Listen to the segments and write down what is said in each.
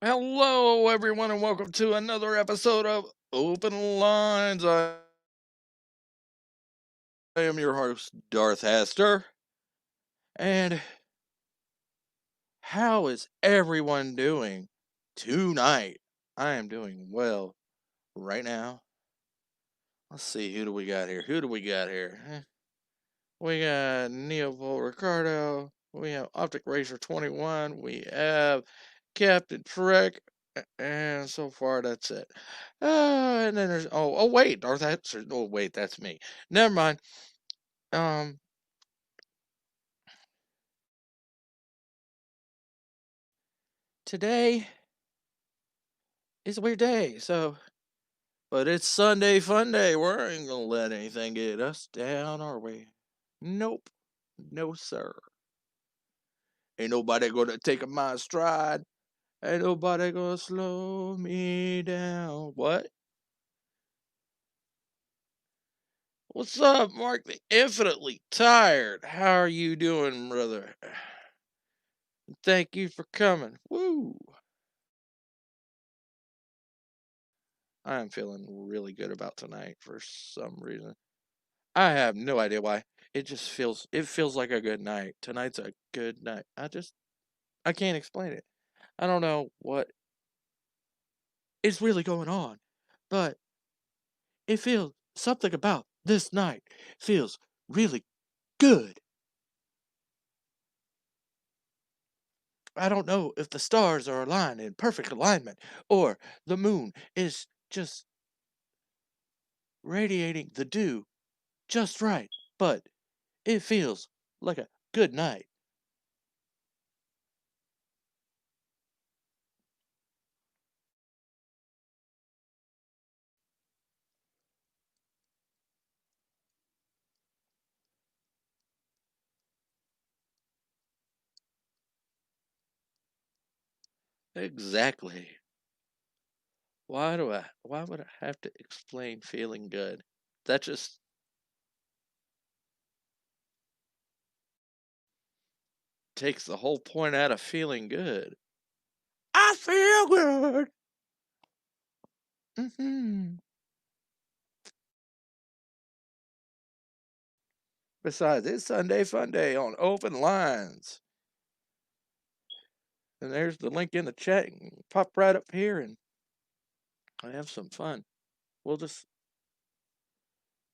Hello, everyone, and welcome to another episode of Open Lines. I am your host, Darth Hester. And how is everyone doing tonight? I am doing well right now. Let's see, who do we got here? We got Neopol Ricardo. We have Optic Racer 21. We have Captain Trek. And so far, that's it. And then there's wait, Darth Hester. Oh wait, that's me. Never mind. Um, Today is a weird day, but it's Sunday fun day. We ain't gonna let anything get us down, are we? Nope. No, sir. Ain't nobody gonna take my stride. Ain't nobody gonna slow me down. What? What's up, Mark the Infinitely Tired? How are you doing, brother? Thank you for coming. Woo! I am feeling really good about tonight for some reason. I have no idea why. It feels like a good night. Tonight's a good night. I can't explain it. I don't know what is really going on, but it feels something about this night feels really good. I don't know if the stars are aligned in perfect alignment or the moon is just radiating the dew just right, but it feels like a good night. Exactly. Why would I have to explain feeling good? That just takes the whole point out of feeling good. I feel good. Besides, it's Sunday Fun Day on Open Lines. And there's the link in the chat. You can pop right up here and have some fun. We'll just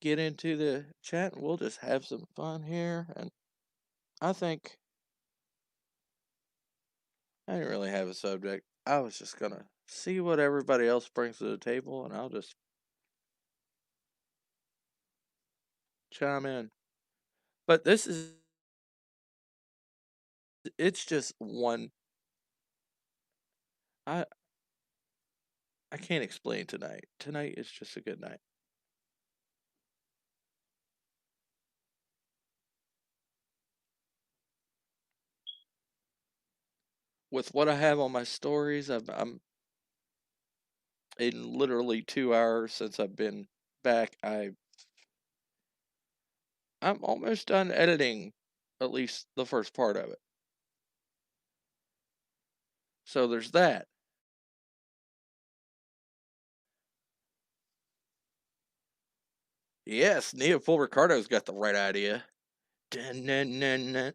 get into the chat and we'll just have some fun here. And I think I didn't really have a subject. I was just going to see what everybody else brings to the table and I'll just chime in. But it's just one. I, I can't explain tonight. Tonight is just a good night. With what I have on my stories, I'm in literally 2 hours since I've been back. I'm almost done editing, at least the first part of it. So there's that. Yes, Neopol Ricardo's got the right idea. Dun-dun-dun-dun.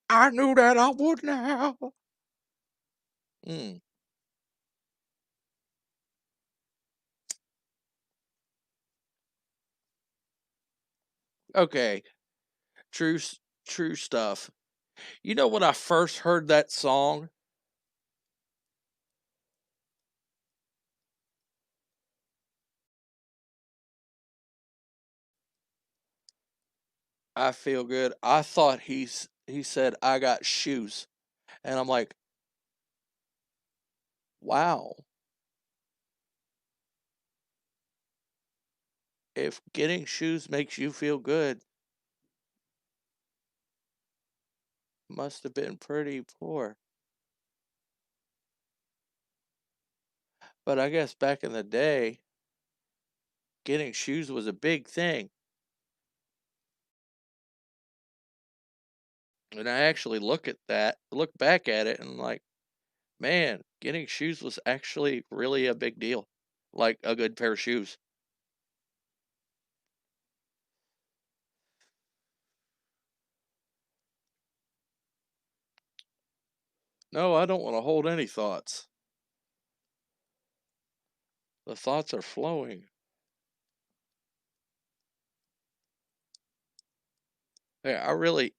I knew that I would now. Mm, okay, true, true stuff. You know when I first heard that song, I feel good. I thought he said I got shoes, and I'm like, wow. If getting shoes makes you feel good, must have been pretty poor. But I guess back in the day, getting shoes was a big thing. And I actually look back at it and like, Man, getting shoes was actually really a big deal. Like a good pair of shoes. No, I don't want to hold any thoughts. The thoughts are flowing. Hey, I really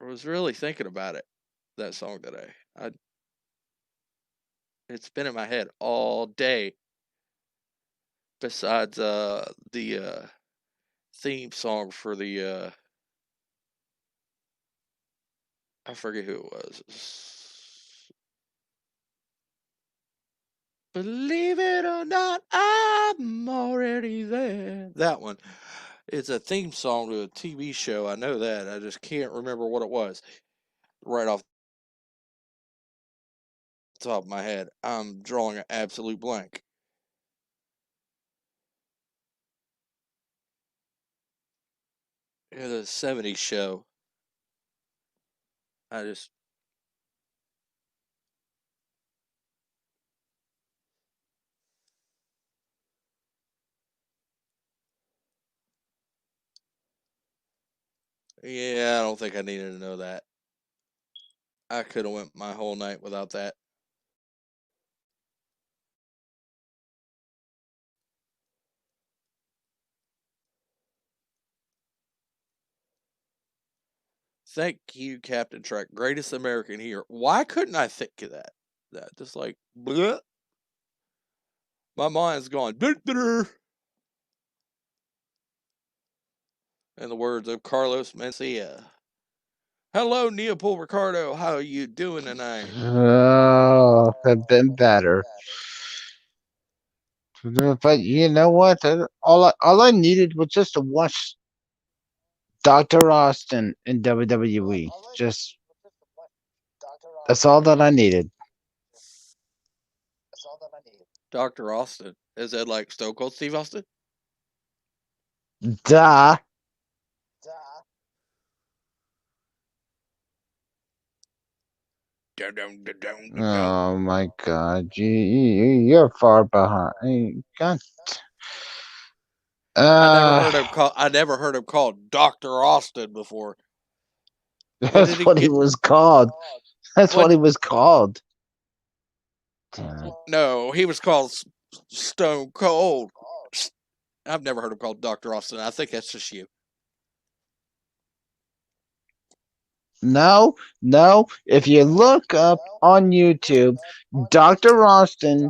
was really thinking about it, that song today. It's been in my head all day. Besides the theme song for the I forget who it was. Believe it or not, I'm already there. That one. It's a theme song to a TV show. I know that. I just can't remember what it was right off the top of my head. I'm drawing an absolute blank. It's a 70s show. I just, yeah, I don't think I needed to know that. I could have went my whole night without that. Thank you, Captain Trek, greatest American hero. Why couldn't I think of that? That just like, bleh. My mind's gone. In the words of Carlos Mencia. Hello, Neopol Ricardo. How are you doing tonight? Oh, have been better. But you know what? All I needed was just to watch Dr. Austin in WWE. Just that's all that I needed. Dr. Austin. Is that like Stone Cold Steve Austin? Duh. Dun, dun, dun, dun, dun, Oh dun. my God, you're far behind. God. Uh, I never heard him called Dr. Austin before. What did that's he what he get? was called. That's what What? he was called. Damn it. No, he was called Stone Cold. I've never heard him called Dr. Austin. I think that's just you. No, no. If you look up on YouTube, Dr. Austin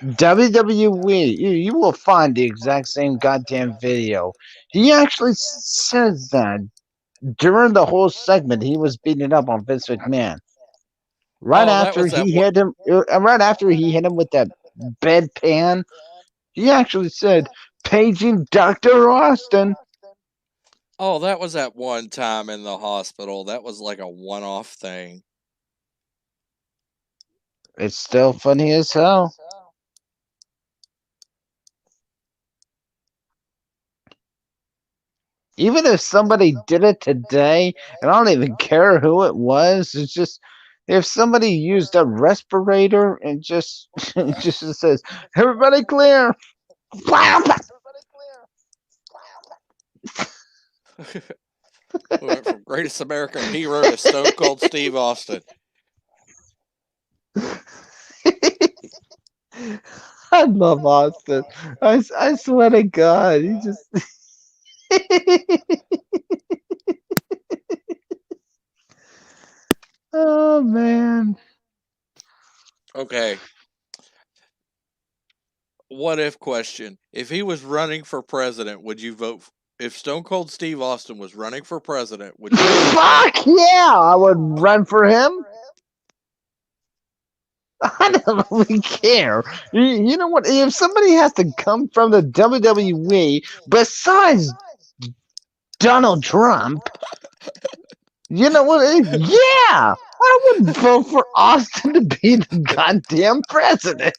WWE, you will find the exact same goddamn video. He actually says that during the whole segment he was beating up on Vince McMahon. Oh, that was that one. Right after he hit him with that bedpan, he actually said, "Paging Dr. Austin." Oh, that was that one time in the hospital. That was like a one-off thing. It's still funny as hell. Even if somebody did it today, and I don't even care who it was, it's just if somebody used a respirator and just just says, "Everybody clear." We went from greatest American hero to Stone Cold Steve Austin. I love Austin. I swear to God, he just oh man. Okay, what if question? If he was running for president, would you vote? If Stone Cold Steve Austin was running for president, would you vote for him? Fuck yeah, I would run for him. I don't really care. You know what? If somebody has to come from the WWE besides Donald Trump, you know what? Yeah, I would vote for Austin to be the goddamn president.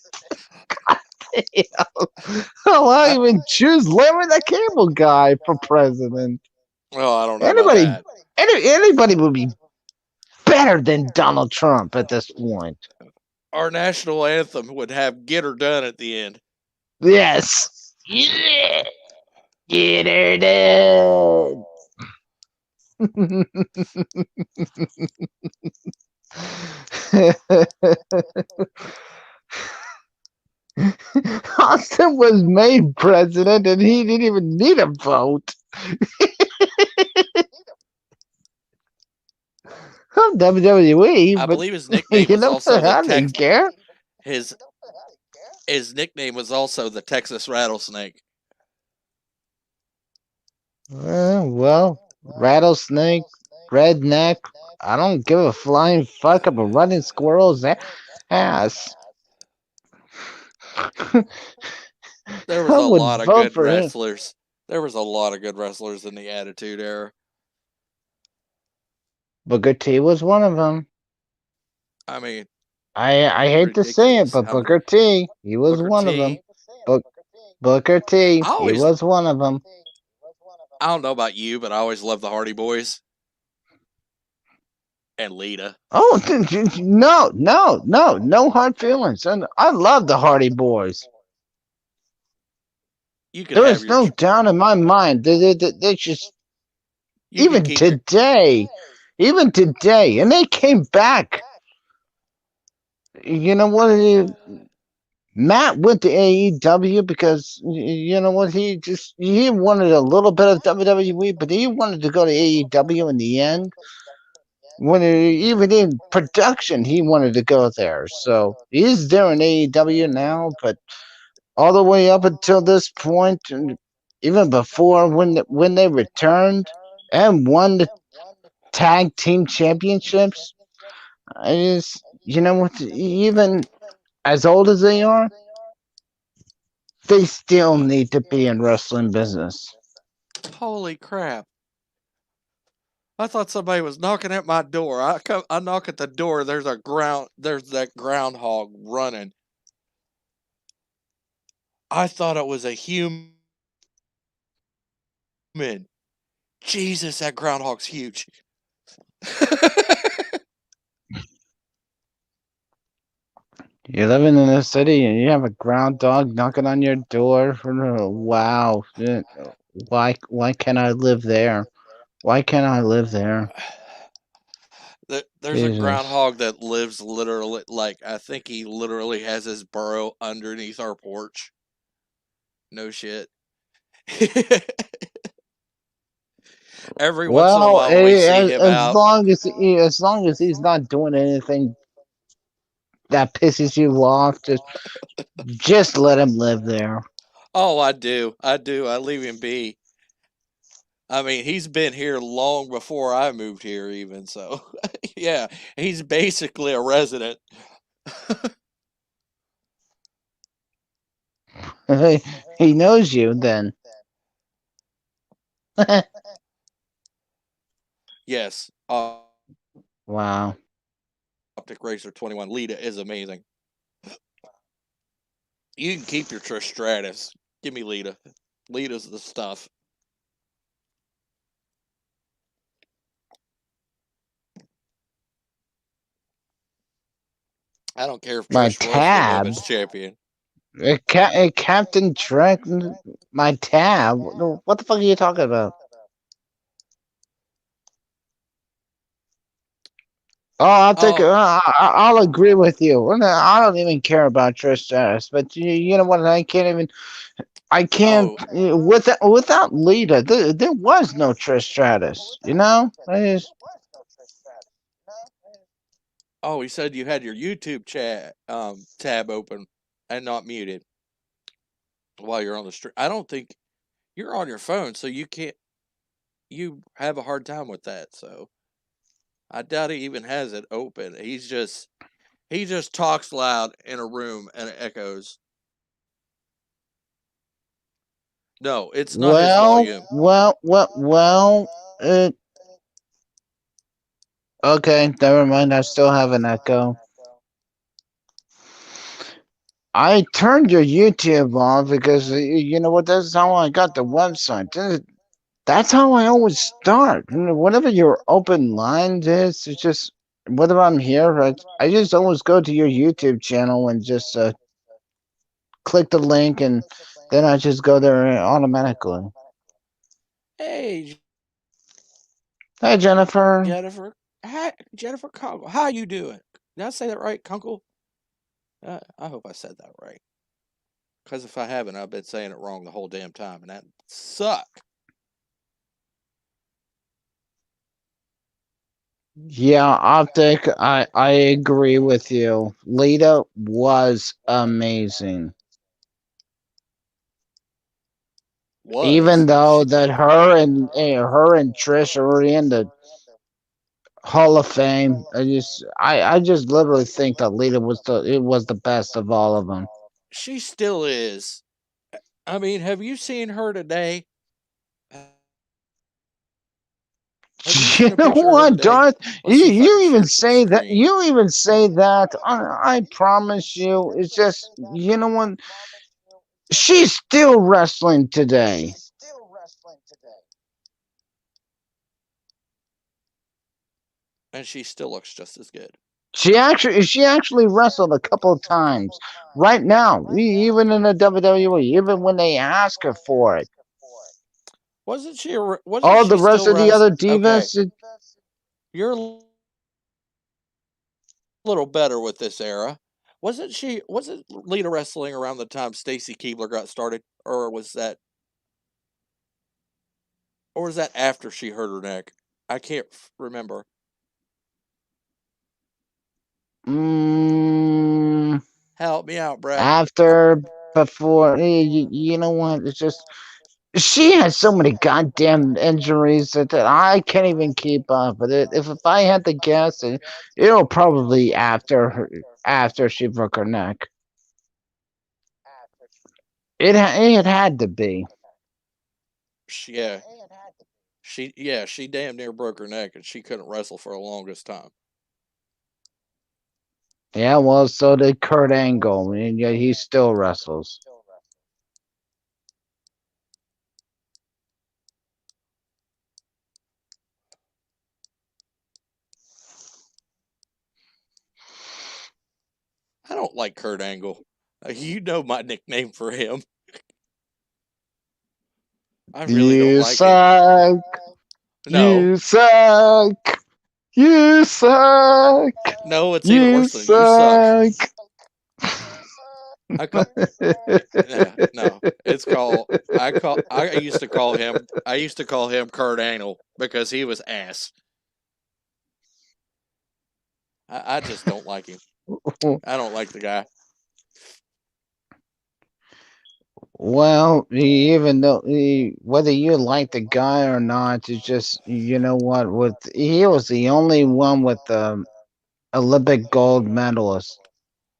Hell, I I, even choose Larry the Cable Guy for president. well, I don't know about Anybody, that. Anybody would be better than Donald Trump at this point. Our national anthem would have "Get Her Done" at the end. Yes. Yeah. Get her done. Austin was made president and he didn't even need a vote. From WWE, I but believe his nickname you was know also what? I didn't care. his his nickname was also the Texas Rattlesnake. Well, rattlesnake, redneck. I don't give a flying fuck about running squirrels' ass. There was I a would lot of vote good for him. wrestlers. There was a lot of good wrestlers in the Attitude Era. Booker T was one of them. I mean, I it's hate to say it, ridiculous but how many Booker T, he was Booker one of them. T. Book Booker T, I he always, was one of them. I don't know about you, but I always loved the Hardy Boys and Lita. Oh no, no, no, no hard feelings. And I love the Hardy Boys. You could There have is your, no doubt in my mind. They just you could even keep your. today, even today, and they came back. You know what? Matt went to AEW because you know what? He wanted a little bit of WWE, but he wanted to go to AEW in the end. When even in production, he wanted to go there. So he's there in AEW now, but all the way up until this point, and even before when they returned and won the tag team championships, I just you know what? Even as old as they are, they still need to be in wrestling business. Holy crap! I thought somebody was knocking at my door. I knock at the door. There's that groundhog running. I thought it was a human. Jesus, that groundhog's huge. You're living in a city and you have a ground dog knocking on your door. Wow. Why can't I live there? Why can't I live there? There's a Jesus. groundhog that lives literally, like, I think he literally has his burrow underneath our porch. No shit. Every once in a Well, while when we see him as out, long as he's not doing anything that pisses you off, just let him live there. oh, I do. I do. I leave him be. I mean, he's been here long before I moved here, even. So, yeah, he's basically a resident. He knows you then. Yes, Wow. Optic Racer 21 Lita is amazing. You can keep your Trish Stratus. Give me Lita. Lita's the stuff. I don't care if My Trish was the tab. women's champion. Captain Trek. My tab. What the fuck are you talking about? Oh, I'll take it. Oh, I'll agree with you. Well, no, I don't even care about Trish Stratus, but you know what? I can't even. I can't oh, without Lita. There was no Trish Stratus. You know. oh, he said you had your YouTube chat tab open and not muted while you're on the stream. I don't think you're on your phone, so you can't. You have a hard time with that. So I doubt he even has it open. He just talks loud in a room and it echoes. No, it's not his Well, volume. well, well, well. Uh, okay, never mind. I still have an echo. I turned your YouTube off because you know what? That's how I got the website. That's how I always start. Whatever your open line is, it's just whether I'm here, I just always go to your YouTube channel and just click the link, and then I just go there automatically. Hey, Hey, Jennifer. Jennifer. Hi, Jennifer Conkle. How you doing? Did I say that right, Conkle? I hope I said that right. Because if I haven't, I've been saying it wrong the whole damn time, and that suck. Yeah, Optic, I agree with you. Lita was amazing. Even Was though she? that her and Trish are in the Hall of Fame, I just literally think that Lita was the best of all of them. She still is. I mean, have you seen her today? Have you seen a picture of her today? Let's see if I You can know share it what, to Darth? screen. You even say that. You even say that. I promise you, it's just you know what? She's still wrestling today. And she still looks just as good. She actually wrestled a couple of times. Right now, even in the WWE, even when they ask her for it, Wasn't she? Wasn't all she the rest still of the wrestling? other Okay, divas, you're a little better with this era. Wasn't she? Wasn't Lita wrestling around the time Stacy Keebler got started, or was that after she hurt her neck? I can't remember. mm, Help me out, bruh. after, before, you know what? It's just she has so many goddamn injuries that I can't even keep up with it. If I had to guess, it'll probably after she broke her neck. It had to be. Yeah, she damn near broke her neck, and she couldn't wrestle for the longest time. Yeah, well, so did Kurt Angle, and yet he still wrestles. I don't like Kurt Angle. You know my nickname for him. I really don't You like him. suck. No, You suck. You suck. no, it's even You worse than you suck. suck. I call no. It's called I used to call him Kurt Angle because he was ass. I just don't like him. I don't like the guy. Well, even though whether you like the guy or not, it's just you know what? With he was the only one with the Olympic gold medalist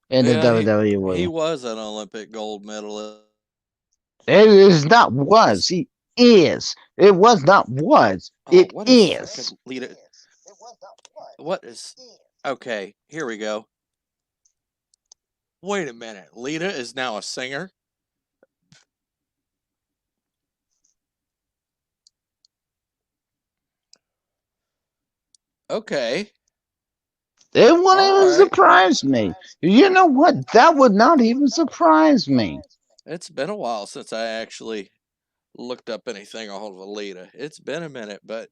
in the Yeah, he WWE. was an Olympic gold medalist. It is not was. He is. It was not was. Oh, what It is freaking is. Lita? What is? Okay, here we go. Wait a minute. Lita is now a singer. Okay. It wouldn't All even right. surprise me. You know what? That would not even surprise me. It's been a while since I actually looked up anything on Lita. It's been a minute, but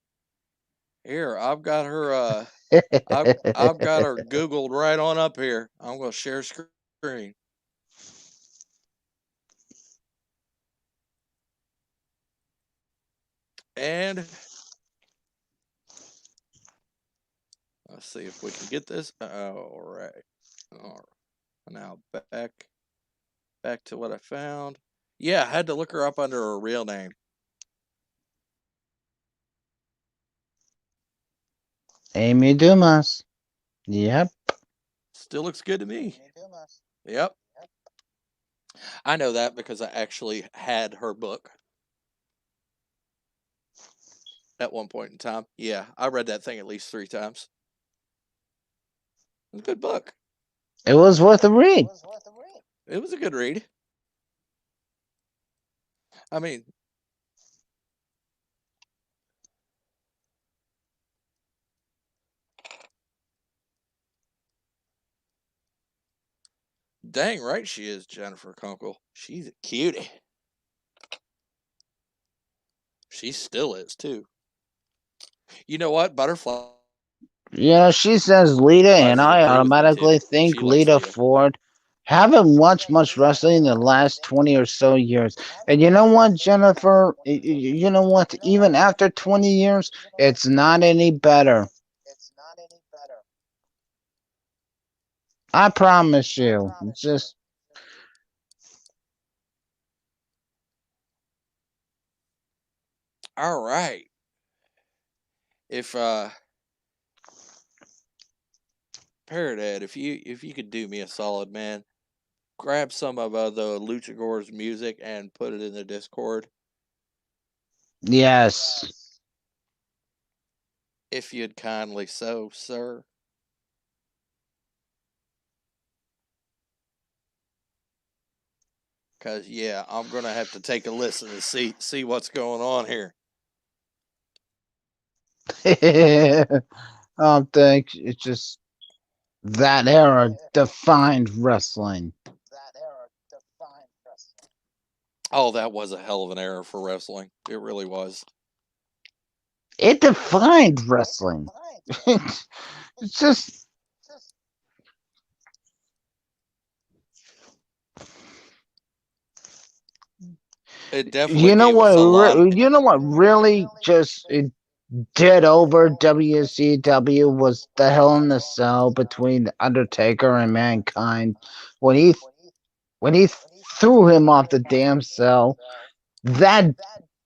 here I've got her. I've got her Googled right on up here. I'm gonna share screen, and let's see if we can get this. All right. All right. Now back to what I found. Yeah, I had to look her up under her real name. Amy Dumas. Yep. Still looks good to me. Yep. I know that because I actually had her book at one point in time. Yeah, I read that thing at least 3 times. It was a good book. It was worth a read. It was a good read. I mean, Dang right she is, Jennifer Kunkel. She's a cutie. She still is too. You know what? Butterfly Yeah, she says Lita, and would I agree with me automatically too. think She likes Lita Lita. Ford. Haven't watched much wrestling in the last 20 or so years. And you know what, Jennifer? You know what? Even after 20 years, it's not any better. I promise you. It's just, All right. If Parrothead, if you could do me a solid, man, grab some of the Luchagor's music and put it in the Discord. yes. If you'd kindly so, sir. Cause yeah, I'm gonna have to take a listen to see what's going on here. I think it's just that era defined wrestling. Oh, that was a hell of an era for wrestling. It really was. It defined wrestling. It's just, It definitely gave us a lot. You know what really just it did over WCW was the Hell in the Cell between the Undertaker and Mankind when he threw him off the damn cell. That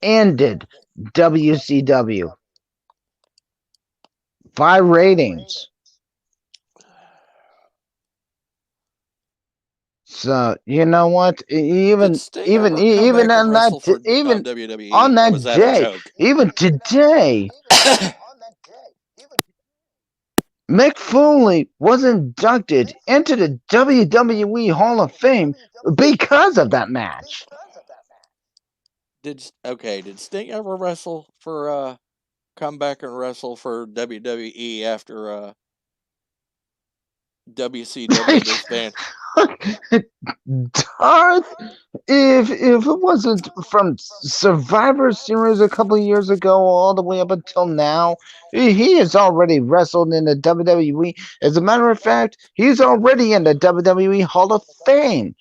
ended WCW by ratings. So you know what? Did Sting ever come Even back and on wrestle for even on WWE, or was that that a day, joke? even today, Mick Foley was inducted into the WWE Hall of Fame because of that match. Did Sting ever wrestle for come back and wrestle for WWE after WCW disband? Darth, if it wasn't from Survivor Series a couple of years ago all the way up until now, he has already wrestled in the WWE. As a matter of fact, he's already in the WWE Hall of Fame.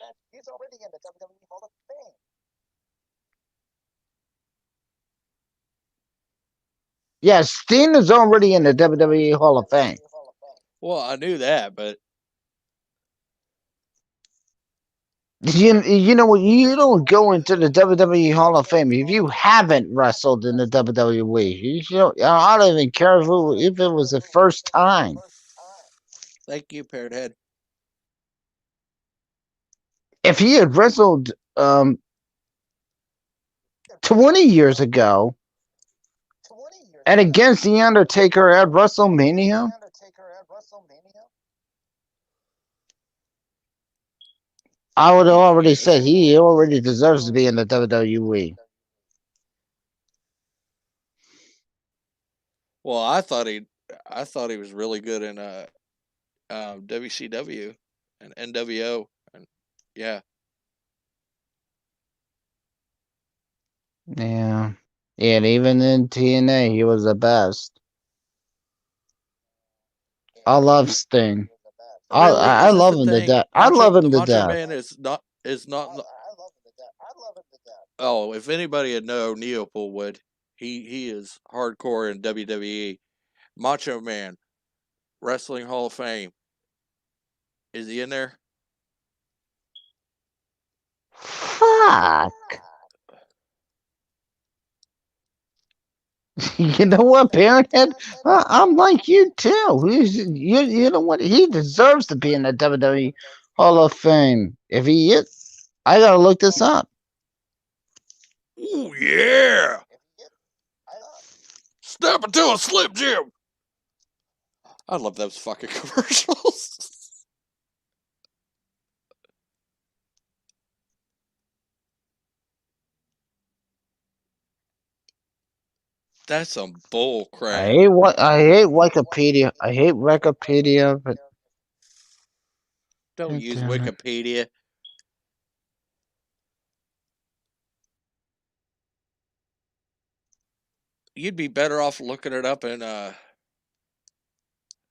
Yes, Steen is already in the WWE Hall of Fame. Well, I knew that, but You know what? You don't go into the WWE Hall of Fame if you haven't wrestled in the WWE. I don't even care if it was the first time. thank you, Parrot Head. If he had wrestled 20 years ago and against The Undertaker at WrestleMania, I would have already said Yes. he already deserves to be in the WWE. Well, I thought he was really good in WCW and NWO, and yeah, Yeah. And even in TNA, he was the best. I love Sting. really, I is this love the him to thing? death. I love him The to Macho death. Man Oh, if anybody would know, Neopol would. He is hardcore in WWE. Macho Man, Wrestling Hall of Fame. Is he in there? Fuck. You know what, Parrothead? I'm like you too. You know what? He deserves to be in the WWE Hall of Fame. If he is, I gotta look this up. Ooh yeah! Step into a Slim Jim. I love those fucking commercials. That's some bull crap. I hate Wikipedia. I hate Wikipedia, but Don't God use damn it. Wikipedia. You'd be better off looking it up in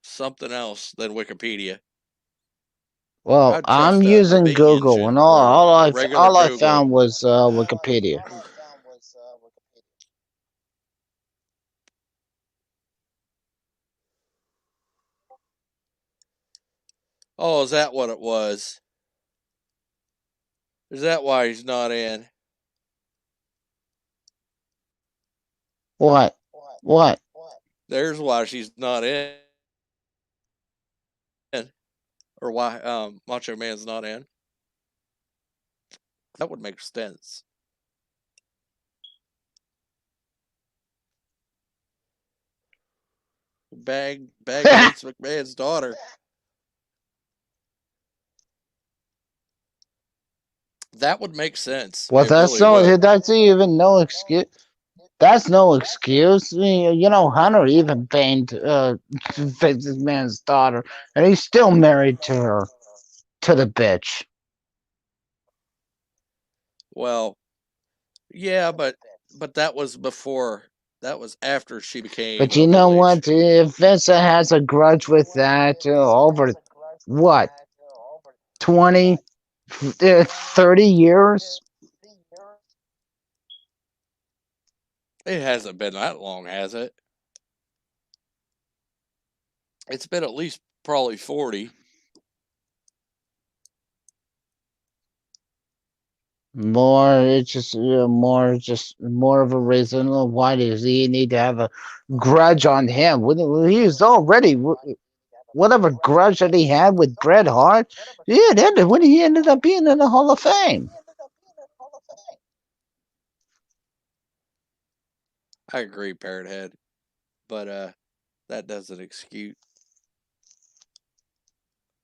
something else than Wikipedia. Well, I'd I'm trust a using Bing Google, and engine or regular all I Google. found was Wikipedia. Oh, is that what it was? Is that why he's not in? What? What? There's why she's not in, or why Macho Man's not in. That would make sense. Bag Vince McMahon's daughter. That would make sense. Well, It really would. that's even no excuse. That's no excuse. You know, Hunter even banged Vince McMahon's daughter, and he's still married to her, to the bitch. Well, yeah, but that was before. That was after she became But a you know Middle Age. what? If Vince has a grudge with that, over what, 20, 30 years? It hasn't been that long, has it? It's been at least probably 40. More, it's just more of a reason. Why does he need to have a grudge on him? He was already whatever grudge that he had with Bret Hart. Yeah, it ended when he ended up being in the Hall of Fame. I agree, Parrot Head, but that doesn't excuse.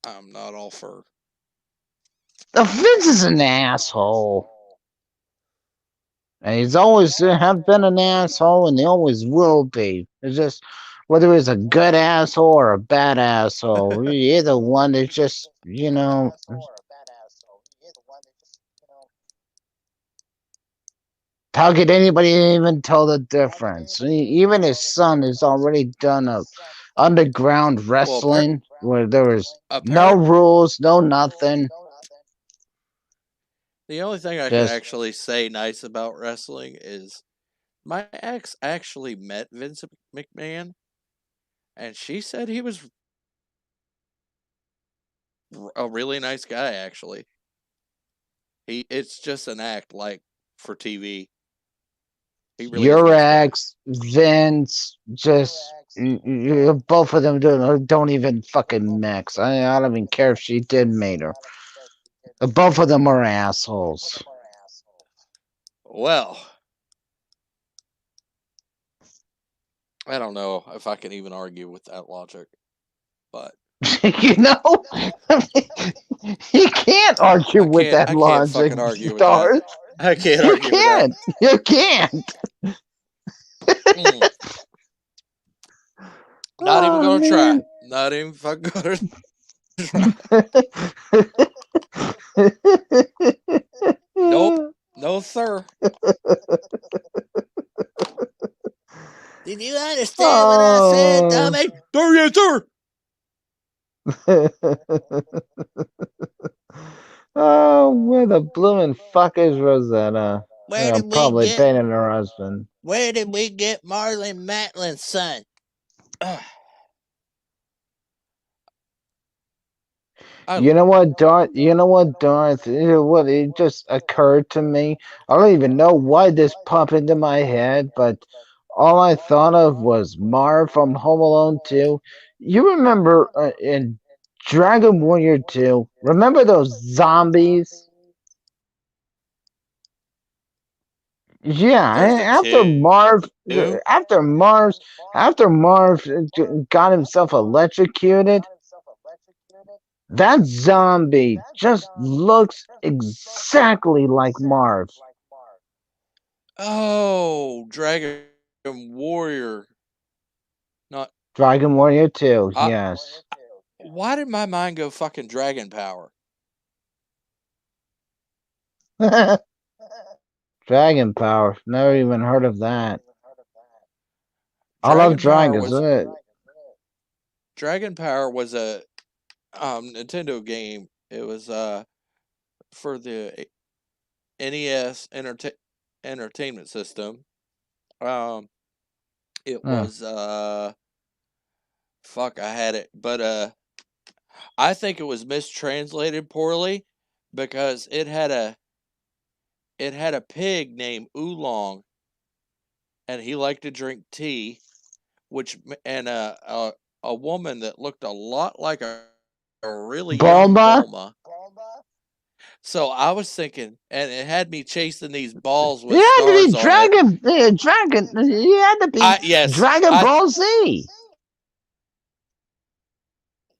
I'm not all for. Vince is an asshole. And he's always have been an asshole, and he always will be. It's just whether he's a good asshole or a bad asshole. Either one is just, how could anybody even tell the difference? Even his son has already done a underground Well, wrestling where there was no apparent. rules, no nothing. The only thing I can Just actually say nice about wrestling is my ex actually met Vince McMahon, and she said he was a really nice guy. Actually, it's just an act, like for TV. He really is a your nice guy. ex, Vince, just both of them don't even fucking mix. I don't even care if she did mate her. Both of them are assholes. Well, I don't know if I can even argue with that logic, but you know, you can't argue with that I can't logic, fucking argue with that. Darth. I can't You argue with that. can't. You can't. Mm, not even Oh gonna try. man. Not even fucking gonna try. Nope. No, sir. Did you understand what I said, Oh. dummy? Sir, yes, sir. Oh, where the bloomin' fuckers was that? Where did we Probably get? banging her husband. Where did we get Marlon Matlin's son? Ugh, I You know what, Darth? You know what, Darth? What it just occurred to me. I don't even know why this popped into my head, but all I thought of was Marv from Home Alone 2. You remember in Dragon Warrior 2? Remember those zombies? Yeah, there's a after two. Marv, after Marv got himself electrocuted, that zombie just looks exactly like Marv. Oh, Dragon Warrior. Not Dragon Warrior 2, I. yes. Why did my mind go fucking Dragon Power? Dragon Power. Never even heard of that. I love Dragon Power dragons. was Dragon Power was a Nintendo game. It was for the NES entertainment system. Um, it Huh. was fuck, I had it, but I think it was mistranslated poorly because it had a pig named Oolong, and he liked to drink tea, and a woman that looked a lot like a really young Bulma? Bulma. So I was thinking, and it had me chasing these balls It with had to stars be on it. Dragon. It had to be I yes, Dragon I Ball Z.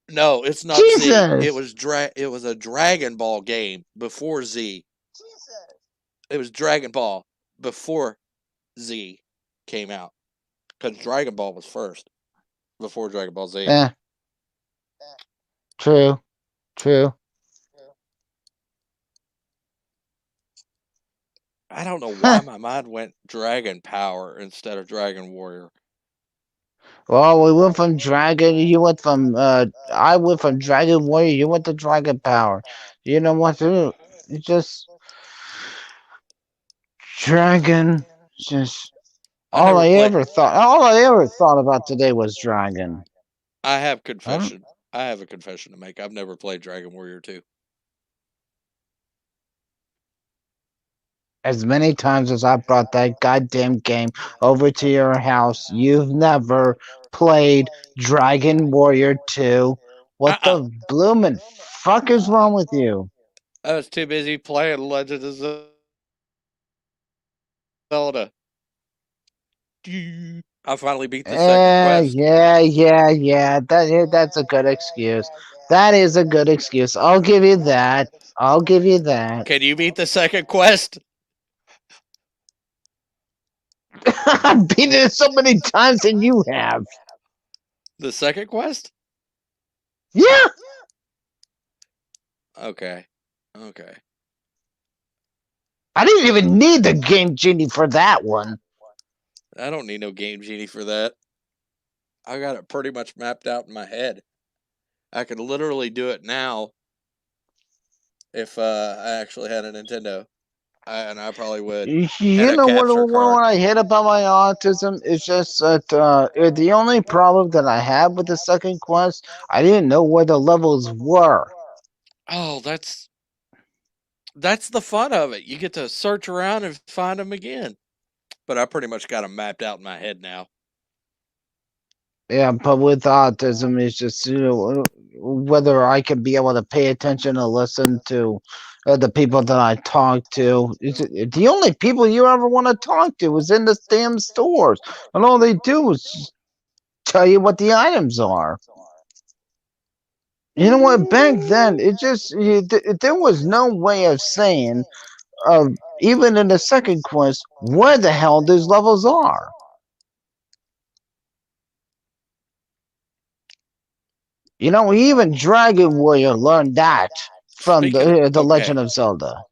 no, it's not Z. It Jesus. was It was a Dragon Ball game before Z. It was Dragon Ball before Z came out because Dragon Ball was first before Dragon Ball Z. Eh, true, true. I don't know why my mind went Dragon Power instead of Dragon Warrior. Well, we went from Dragon. You went from I went from Dragon Warrior. You went to Dragon Power. You know what to do? It's just Dragon. Just I never played. All I ever thought about today was Dragon. I have I don't, confession. I have a confession to make. I've never played Dragon Warrior 2. as many times as I brought that goddamn game over to your house, you've never played Dragon Warrior 2. What Uh-uh. the bloomin' fuck is wrong with you? I was too busy playing Legend of Zelda. I finally beat the second quest. Yeah. That's a good excuse. That is a good excuse. I'll give you that. I'll give you that. Can you beat the second quest? I've beaten it so many times than you have. The second quest? Yeah. Okay. Okay. I didn't even need the Game Genie for that one. I don't need no Game Genie for that. I got it pretty much mapped out in my head. I could literally do it now if I actually had a Nintendo. And I probably would. And You a know capture what card. I hate about my autism is just that the only problem that I have with the second quest, I didn't know where the levels were. Oh, that's the fun of it. You get to search around and find them again. But I pretty much got them mapped out in my head now. Yeah, but with autism, it's just whether I can be able to pay attention and listen to the people that I talk to. The only people you ever want to talk to is in the damn stores, and all they do is just tell you what the items are. You know what? Back then, there was no way of saying, uh, even in the second quest, where the hell these levels are. You know, even Dragon Warrior learned that from the Legend Okay. of Zelda.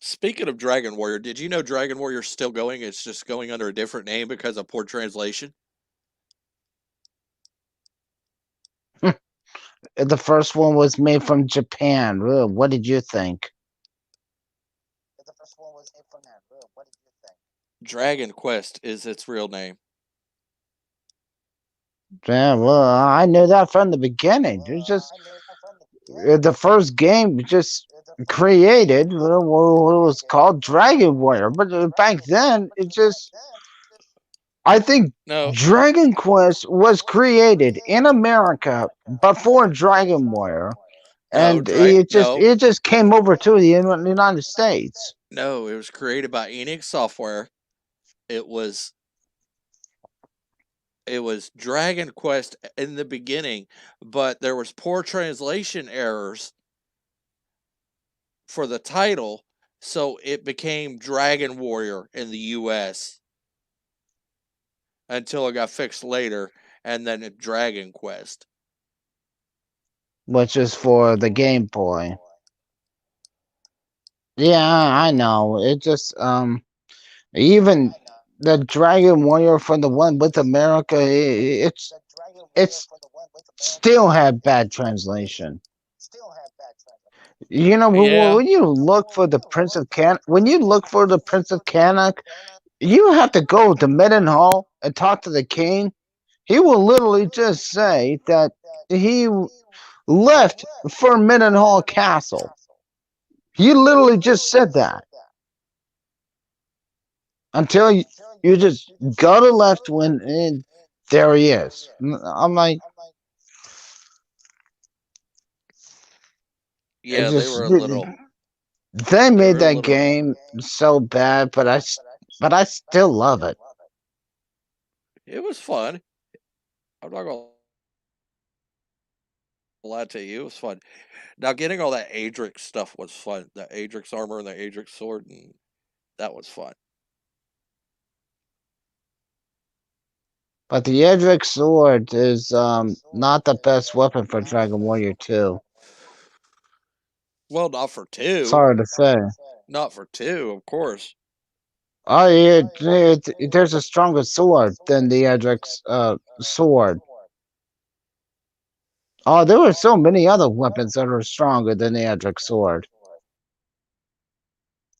Speaking of Dragon Warrior, did you know Dragon Warrior's still going? It's just going under a different name because of poor translation. The first one was made from Japan. What did you think? Dragon Quest is its real name. Yeah, well, I knew that from the beginning. It's just the first game just created what was called Dragon Warrior, but back then it just I think No, Dragon Quest was created in America before Dragon Warrior, no, and it just no, it just came over to the United States. no. It was created by Enix Software. It was it was Dragon Quest in the beginning, but there was poor translation errors for the title, so it became Dragon Warrior in the US until it got fixed later. and then a Dragon Quest. which is for the Game Boy. Yeah, I know. It just even the Dragon Warrior for the one with America, it's still had bad translation. You know, Yeah. when you look for the Prince of when you look for the Prince of Canuck, you have to go to Hall and talk to the king. He will literally just say that he left for Hall Castle. He literally just said that until you just go to left when and there he is. I'm like, it Yeah, just they they made were a that little game so bad, but I still love it. it was fun. I'm not gonna lie to you, it was fun. Now getting all that Adrix stuff was fun. The Adrix armor and the Adrix sword, and that was fun. But the Edric sword is not the best weapon for Dragon Warrior 2. Well, not for two. Sorry to say. Not for two, of course. Oh, yeah, there's a stronger sword than the Edric's sword. Oh, there were so many other weapons that are stronger than the Edric sword.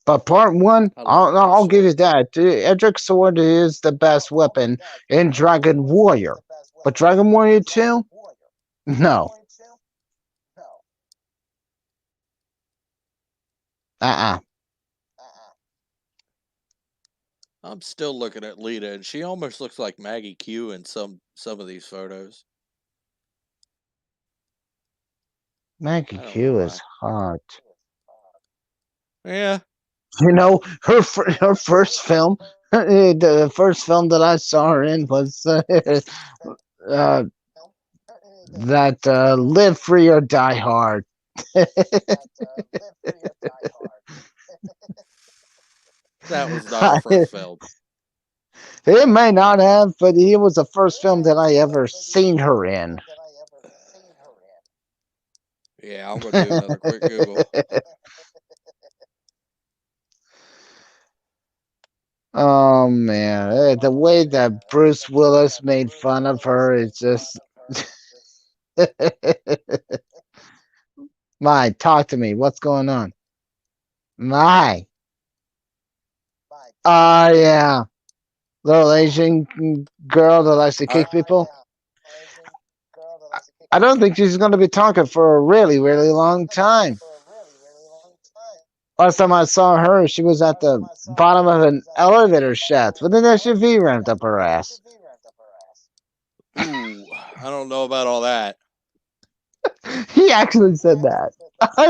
But part one, I like the I'll give sword. you that. The Edric sword is the best weapon in Dragon Warrior. But Dragon Warrior 2? No. Uh-uh. I'm still looking at Lita, and she almost looks like Maggie Q in some of these photos. Maggie I don't know Q is why. hot. Yeah. You know, her first film, the first film that I saw her in was uh, that Live Free or Die Hard. That was not her first film. It may not have, but it was the first film that I ever seen her in. Yeah, I'm gonna do another quick Google. Oh man, the way that Bruce Willis made fun of her is just my. Talk to me. What's going on? My. Oh yeah, little Asian girl that likes to I kick people. I don't think she's going to be talking for a really, really long time. Last time I saw her, she was at the bottom of an elevator shaft with an SUV ramped up her ass. ooh, I don't know about all that. He actually said that.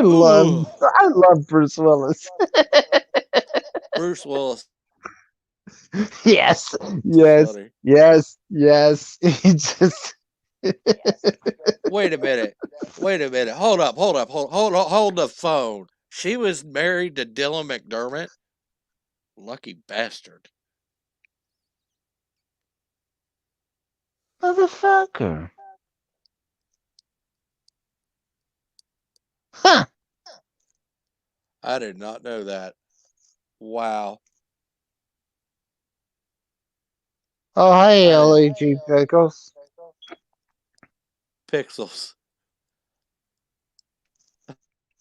Ooh, I love Bruce Willis. Bruce Willis Yes, is yes, funny. yes, yes. He just. Wait a minute. Wait a minute. Hold up. Hold up. Hold the phone. She was married to Dylan McDermott. Lucky bastard. Motherfucker. Huh. I did not know that. Wow. Oh, hey, I did LAG Pickles. pixels.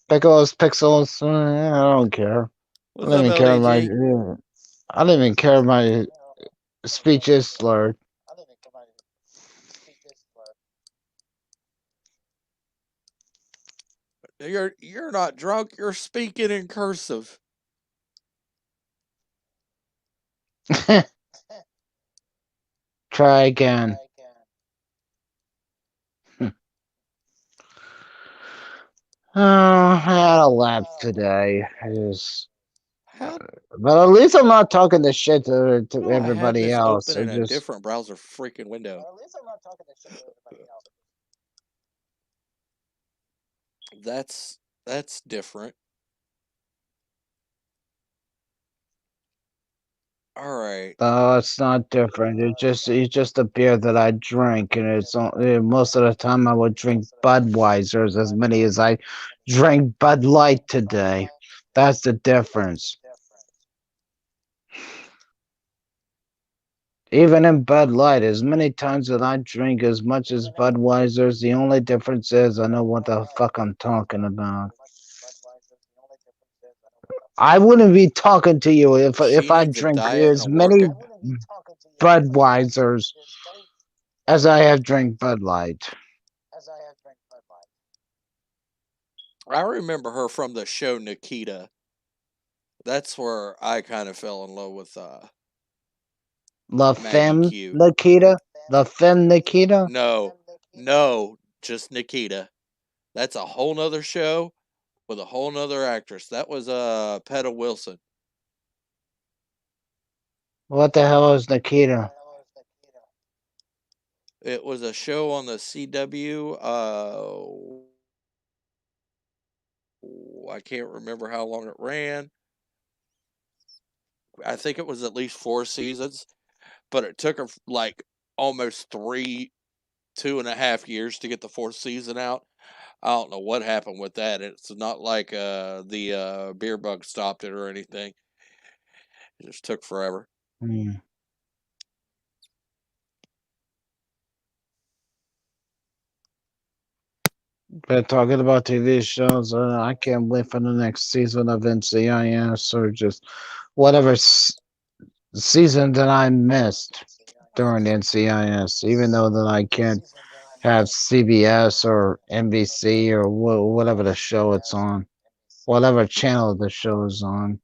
Pickles, Pixels. I don't care. I What's don't up, even care my. LDG? I don't even care my speech is slurred. You're not drunk. You're speaking in cursive. Try again. Oh, I had a lapse today. How But at least I'm not talking this shit to do I have everybody this else. open I in a just different browser freaking window? That's different. All right. No, it's not different. It's just a beer that I drink, and most of the time I would drink Budweisers as many as I drank Bud Light today. That's the difference. Even in Bud Light, as many times that I drink as much as Budweisers, the only difference is I know what the fuck I'm talking about. I wouldn't be talking to you if She I needs a drink diet and a as many workout. Budweisers as I have drank Bud Light. I remember her from the show Nikita. That's where I kind of fell in love with La Maggie Femme Q. Nikita? La Femme Nikita? No, no, just Nikita. That's a whole nother show with a whole nother actress. That was Petta Wilson. What the hell is Nikita? It was a show on the CW. I can't remember how long it ran. I think it was at least 4 seasons, but it took her like almost 2.5 years to get the fourth season out. I don't know what happened with that. It's not like the beer bug stopped it or anything. It just took forever. Hmm. But talking about TV shows, I can't wait for the next season of NCIS or just whatever season that I missed during NCIS, even though that I can't have CBS or NBC or whatever the show it's on, whatever channel the show is on.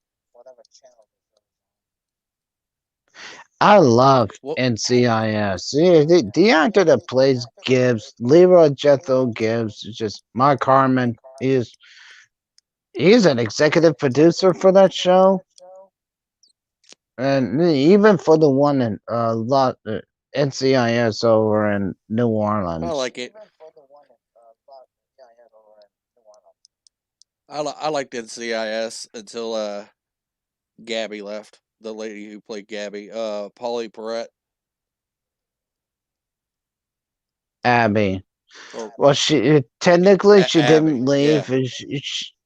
I love Well, NCIS. Yeah, the actor that plays Gibbs, Leroy Jethro Gibbs, is just Mark Harmon. He's an executive producer for that show, and even for the one in NCIS over in New I Orleans. like it. I liked NCIS until Gabby left. The lady who played Gabby, Polly Perrette, Abby. or Well, she technically she Abby. didn't Yeah. leave.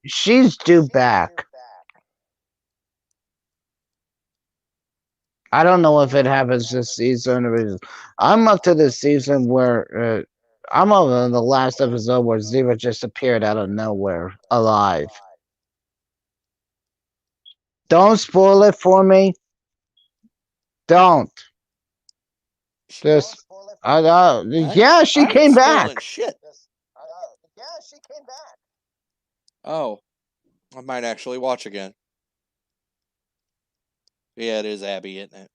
She's due back. I don't know if it happens this season or I'm up to the season where I'm on the last episode where Zero just appeared out of nowhere alive. Don't spoil it for me. Don't. She, Just I yeah, she I ain't came spoiling back. shit. Oh, I might actually watch again. Yeah, it is Abby, isn't it?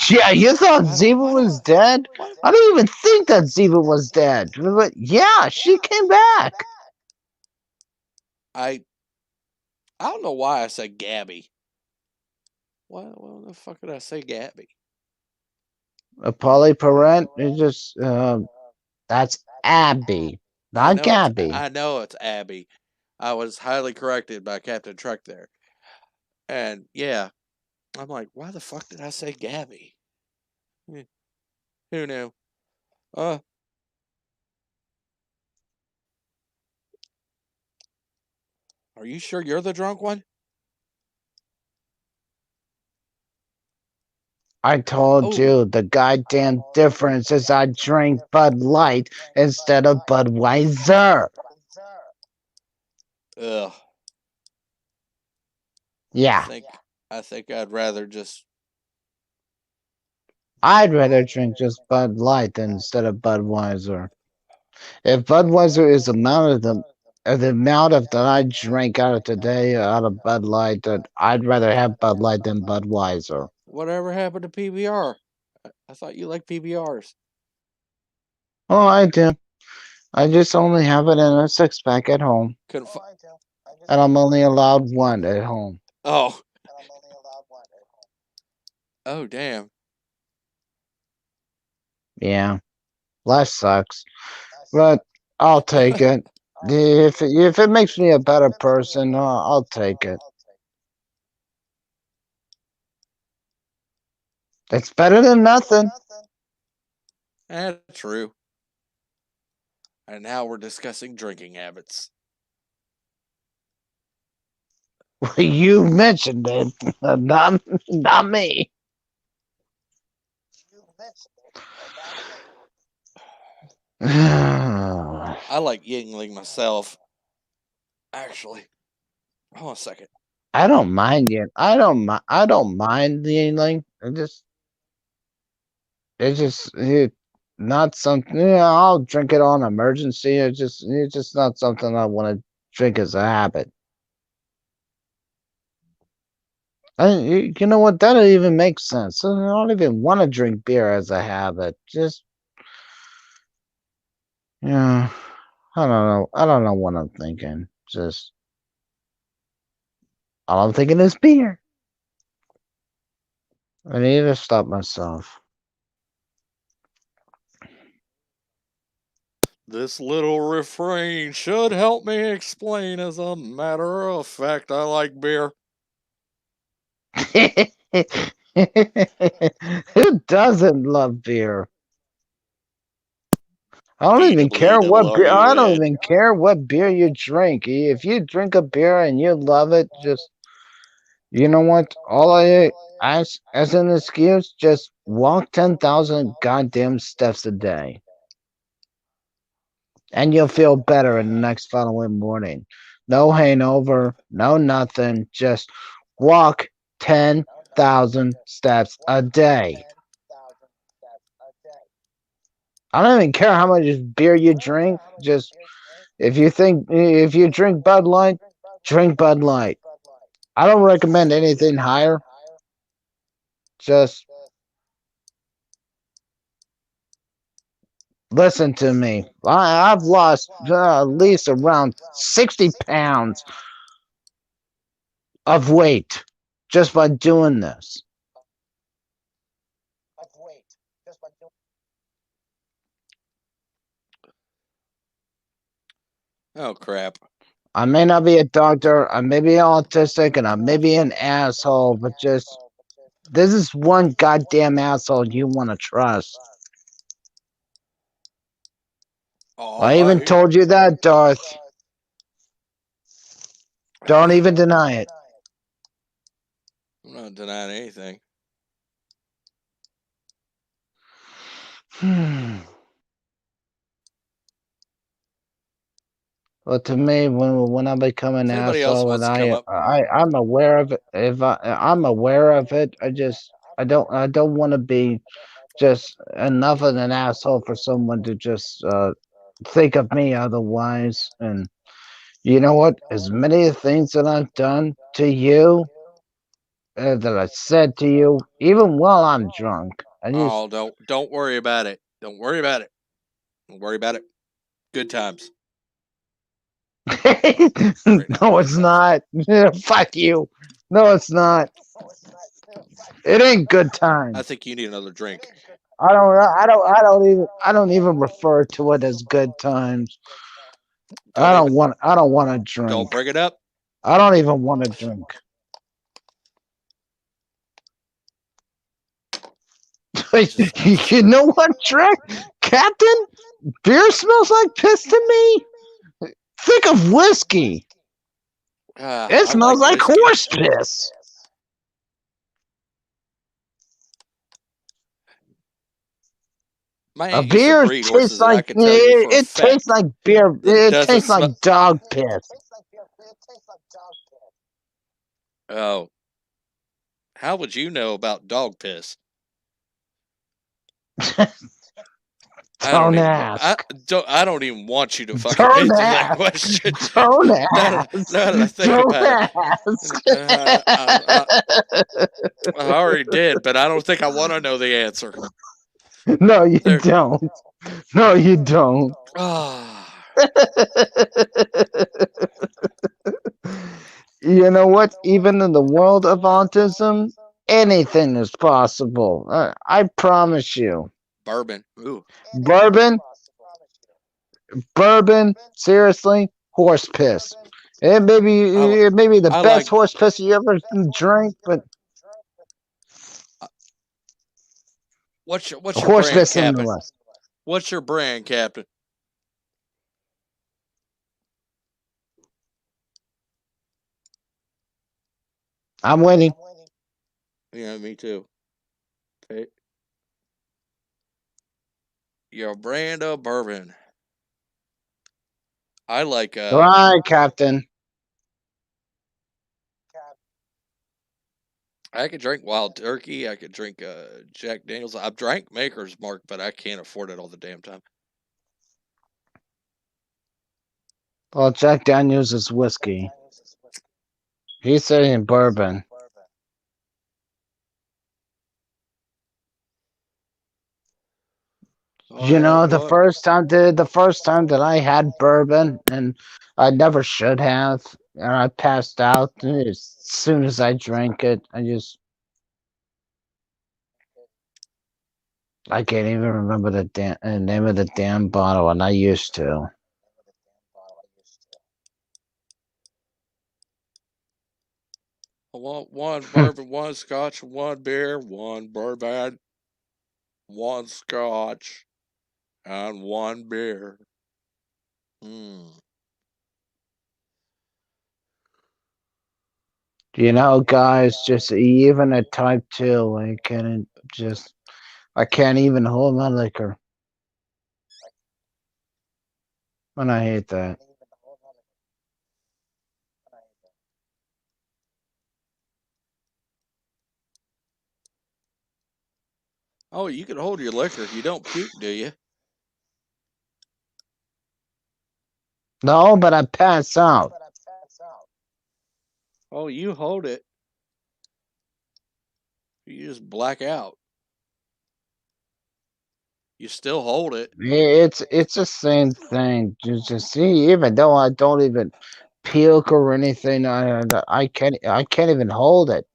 Yeah, you thought Why don't Ziva was dead? why? I didn't even think that Ziva was dead. But yeah, she came back. I I don't know why I said Gabby. Why the fuck did I say Gabby? Polly Perrette is just that's Abby, not Gabby. I know it's Abby. I was highly corrected by Captain Truck there. And yeah, I'm like, why the fuck did I say Gabby? Hmm, who knew? Uh, are you sure you're the drunk one? I told Oh, you the goddamn difference is I drink Bud Light instead of Budweiser. ugh. I Yeah, think I think I'd rather just. I'd rather drink just Bud Light than instead of Budweiser. If Budweiser is the amount of that I drank out of today out of Bud Light, that I'd rather have Bud Light than Budweiser. Whatever happened to PBR? I thought you liked PBRs. Oh, I do. I just only have it in a six pack at home, Couldn't. and I'm only allowed one at home. Oh, oh, damn. Yeah, life sucks, but I'll take it. If it makes me a better person, I'll take it. It's better than nothing. True. And now we're discussing drinking habits. You mentioned it, not me. I I like Yingling myself. Actually, hold on a second. don't mind it. I don't mind the Yingling. It not something. Yeah, I'll drink it on emergency. It's just not something I want to drink as a habit. You know what? That don't even make sense. I don't even want to drink beer as a habit. Just yeah, I don't know. I don't know what I'm thinking. Just all I'm thinking is beer. I need to stop myself. This little refrain should help me explain. As a matter of fact, I like beer. Who doesn't love beer? I don't even Beatably care to what love beer. you, I don't Ed. even care what beer you drink. If you drink a beer and you love it, just you know what? All I as an excuse, just walk 10,000 goddamn steps a day, and you'll feel better in the next following morning. No hangover, no nothing. Just walk 10,000 steps a day. I don't even care how much beer you drink. Just if you drink Bud Light, drink Bud Light. I don't recommend anything higher. Just listen to me. I've lost at least around 60 pounds of weight just by doing this. Oh, crap. I may not be a doctor, I may be autistic, and I may be an asshole, but just this is one goddamn asshole you want to trust. All I even right. told you that, Darth. Don't even deny it. I'm not denying anything. Well, to me, when I become an If anybody else asshole, and wants to come up, I'm aware of it. If I'm aware of it, I don't want to be just enough of an asshole for someone to just think of me otherwise. And you know what? As many things that I've done to you, that I said to you, even while I'm drunk, I just oh, don't worry about it. Don't worry about it. Don't worry about it. Good times. Great. no, Good it's times. not. Fuck you. No, it's not. It ain't good I times. think you need another drink. I don't even refer to it as good times. Don't even. I don't want to Don't drink. bring it up. I don't even want to drink. Just You know what, Trek? Captain? Beer smells like piss to me. Think of whiskey. It I smells like like whiskey. horse piss. My A aunt used to beer breed tastes horses, and I like could tell you for a it tastes fact like beer. that it It doesn't tastes smell. like dog piss. Oh, how would you know about dog piss? I don't Don't even. I ask. don't. I don't even want you to fucking Don't answer that ask. question. Don't Now that ask. I think Don't about it, ask. I already did, but I don't think I want to know the answer. No, you There. don't. No, you don't. Ah, You know what? Even in the world of autism, anything is possible. I promise you. bourbon. Ooh. Bourbon, bourbon, seriously, horse piss. I It may be the I best like horse piss you ever drank, but What's your brand, Horseless in the Captain? West. What's your brand, Captain? I'm waiting. Yeah, me too. Okay. Your brand of bourbon. I like Right, Captain. I could drink Wild Turkey. I could drink Jack Daniels. I've drank Maker's Mark, but I can't afford it all the damn time. Well, Jack Daniels is whiskey. He's saying bourbon. Oh You yeah, know, what? the first time that I had bourbon, and I never should have, and I passed out as soon as I drank it. I can't even remember the name of the damn bottle, and I used to. I want one bourbon, one scotch, one beer, one bourbon, one scotch, and one beer. Hmm. You know, guys, just even at type 2, I can't even hold my liquor, and I hate that. Oh, you can hold your liquor. You don't puke, do you? No, but I pass out. Oh, you hold it. You just black out. You still hold it. It's the same thing. Just see, even though I don't even puke or anything, I can't even hold it.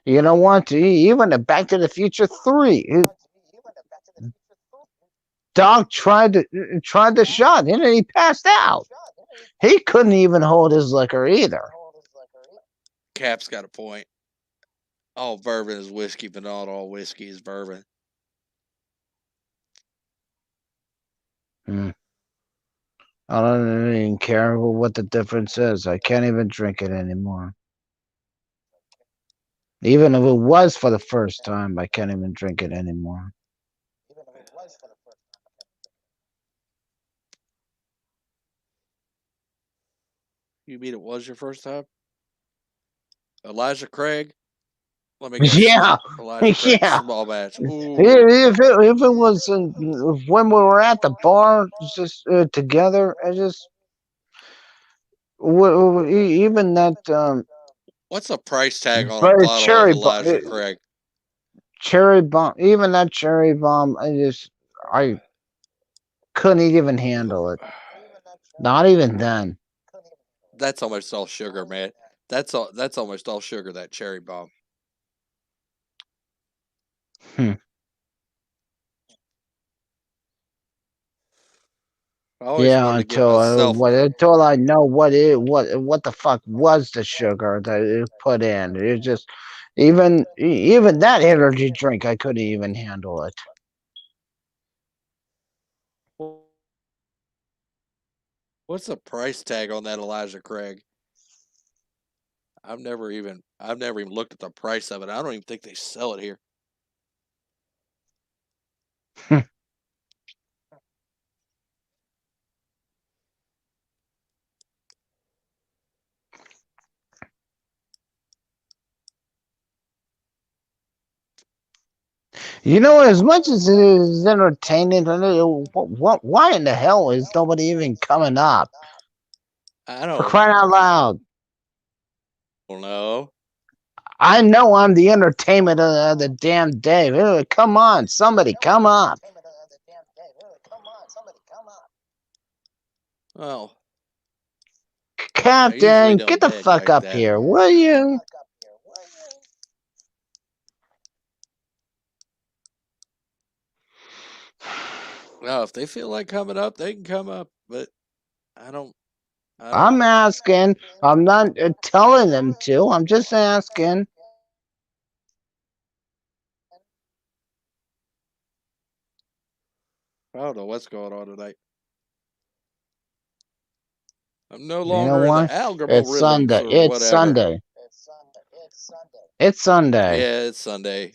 You know what? Even the Back to the Future 3, Doc tried the shot and then he passed out. He couldn't even hold his liquor either. Cap's got a point. All bourbon is whiskey, but not all whiskey is bourbon. Hmm. I don't even care what the difference is. I can't even drink it anymore. Even if it was for the first time, I can't even drink it anymore. You mean it was your first time? Elijah Craig? Let me guess. Yeah, Elijah Craig, yeah. small batch. Ooh. If it was when we were at the bar, just together, even that What's the price tag on a bottle of Elijah Craig? cherry bomb, even that cherry bomb, I couldn't even handle it. Not even then. That's almost all sugar, man. That's almost all sugar, that cherry bomb. Hmm. I always Yeah, wanted to get myself. until I know what the fuck was the sugar that it put in. It just even that energy drink, I couldn't even handle it. What's the price tag on that Elijah Craig? I've never even looked at the price of it. I don't even think they sell it here. You know, as much as it is entertaining, why in the hell is nobody even coming up? I For don't crying out loud. know. I know I'm the entertainment of the damn day. Come on, somebody come up. Well, I usually Captain, get don't the dig fuck like up that. here, will you? Well, if they feel like coming up, they can come up. But I don't. I don't. I'm asking. I'm not telling them to. I'm just asking. I don't know what's going on tonight. I'm no You know longer in the what? It's algorithms Sunday. or It's whatever. Sunday. It's Sunday. Yeah, it's Sunday.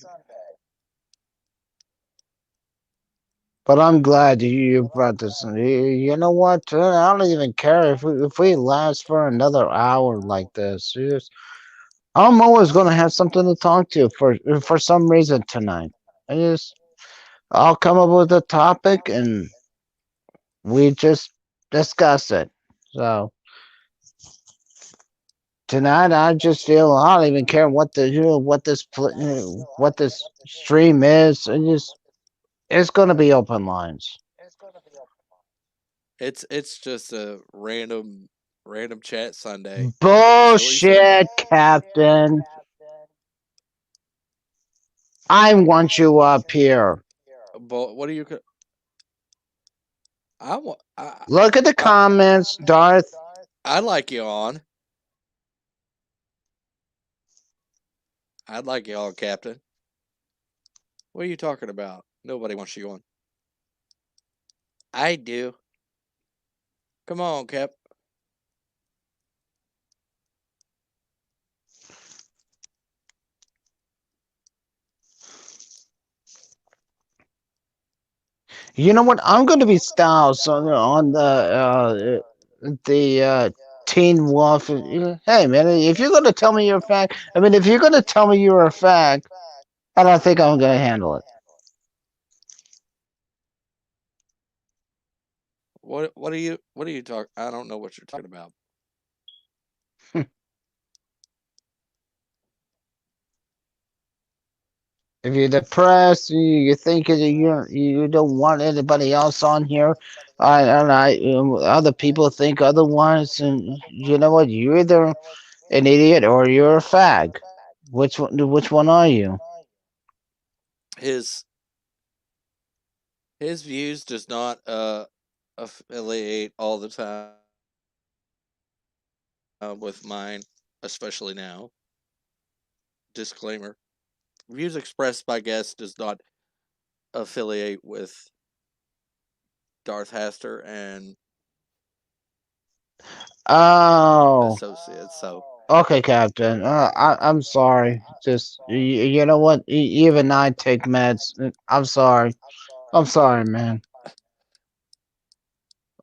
But I'm glad you brought this. You know what? I don't even care if we last for another hour like this. I'm always gonna have something to talk to for some reason tonight. I'll come up with a topic and we just discuss it. So tonight I just feel I don't even care what what this stream is. It's gonna be open lines. It's just a random chat Sunday. Silly Sunday. Bullshit, Captain. I want you up here. But what do you? I want. Look at the I comments, Darth. I'd like you on. I'd like you on, Captain. What are you talking about? Nobody wants you on. I do. Come on, Cap. You know what? I'm going to be Styles on the Teen Wolf. Hey man, if you're going to tell me you're a fact, I mean, if you're going to tell me you're a fact, I don't think I'm going to handle What are you talking? I don't know what you're talking about. it. If you're depressed, you think that you don't want anybody else on here, other people think otherwise, and you know what? You're either an idiot or you're a fag. Which one are you? His his views does not affiliate all the time with mine, especially now. Disclaimer: views expressed by guests does not affiliate with Darth Haster and Oh, associates. So okay, Captain. I'm sorry. Just you know what? Even I take meds. I'm sorry. I'm sorry, man.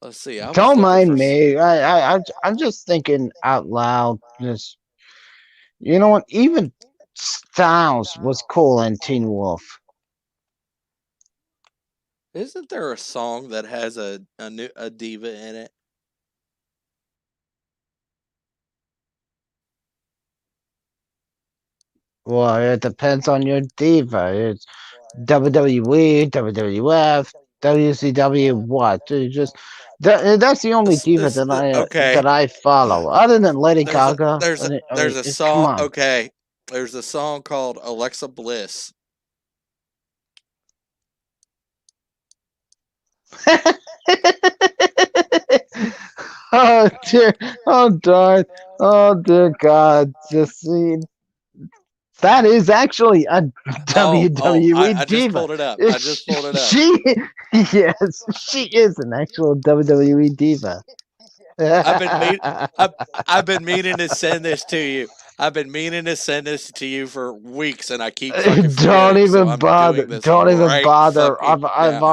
let's see. I was Don't looking for. mind me. I'm just thinking out loud. Just you know what? Even Styles was cool in Teen Wolf. Isn't there a song that has a diva in it? Well, it depends on your diva. It's WWE, WWF, WCW. What? That's the only diva Okay. that I follow. Other than Lady Gaga, There's a come song. on. Okay, there's a song called Alexa Bliss. Oh dear, oh darn, oh dear God! Just see, that is actually a WWE I just diva. pulled it up. I just pulled it up. She, yes, she is an actual WWE diva. I've been mean, I've, I've been meaning to send this to you. I've been meaning to send this to you for weeks, and I keep fucking Don't forgetting. So even I'm bother. doing this Don't even right bother. fucking now.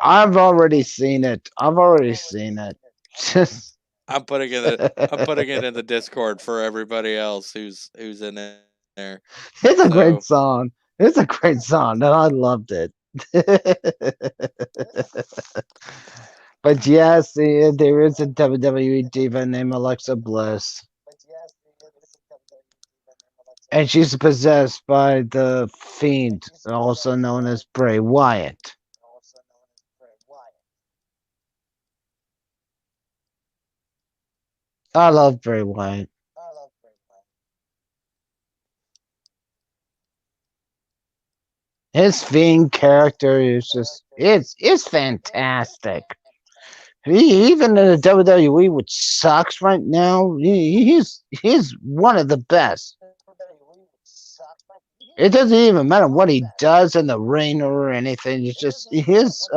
I've already seen it. I've already seen it. Just I'm putting it in the Discord for everybody else who's in there. So it's a great song. It's a great song, and I loved it. But yes, there is a WWE diva named Alexa Bliss, and she's possessed by the Fiend, also known as Bray Wyatt. I love Bray Wyatt. His Fiend character is just it's fantastic. Even in the WWE, which sucks right now, he's one of the best. It doesn't even matter what he does in the ring or anything. It's just his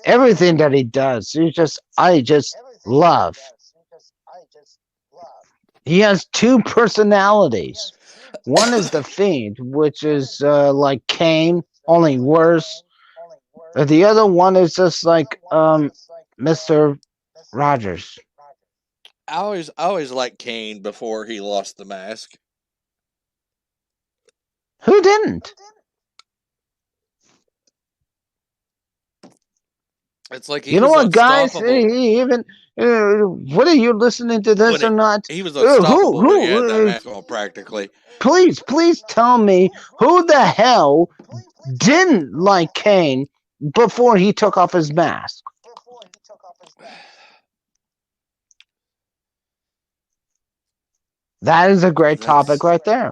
everything that he does. I just love. He has two personalities. One is the Fiend, which is like Kane, only worse. The other one is just like Mr. Rogers. I always liked Kane before he lost the mask. Who didn't? It's like he You know was what, guys? unstoppable Even whether you're listening to when this or it. not, He was unstoppable when he had that who? mask on, practically. Please tell me who the hell didn't like Kane before he took off his mask. That is a great topic That's right there.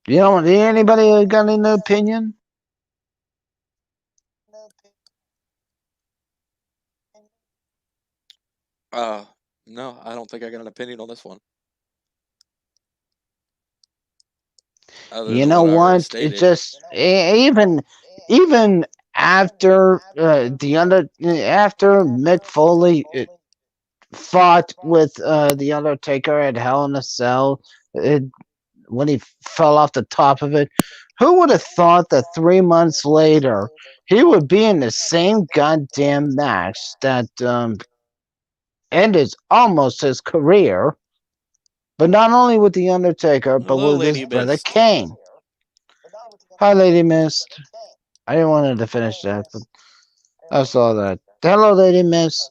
You know, anybody got an opinion? uh no, I don't think I got an opinion on this one other You than know what I already what? It stated. just even after after Mick Foley fought with the Undertaker at Hell in a Cell, it, when he fell off the top of it, who would have thought that 3 months later he would be in the same goddamn match that ended almost his career, but not only with the Undertaker, but Hello, with his Lady brother Mist. Kane. Hi, Lady Mist. I didn't want to finish that, but I saw that. Hello, Lady Mist.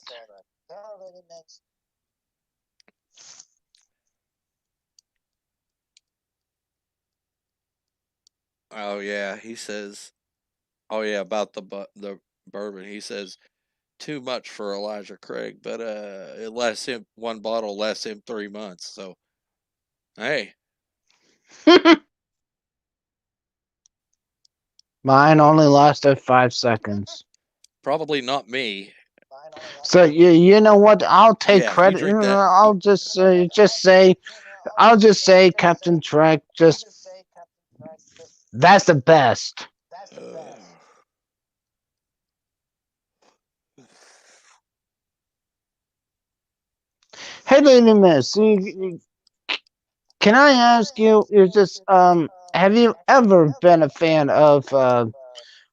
Oh yeah, he says. Oh yeah, about the bourbon. He says too much for Elijah Craig, but it lasts him one bottle lasts him 3 months. So hey, Mine only lasted 5 seconds. probably not me. So you know what? I'll take Yeah, if you credit. drink that, I'll just say Captain Trek. Just that's the best. uh, Hey, Lady Miss, can I ask you? Is this have you ever been a fan of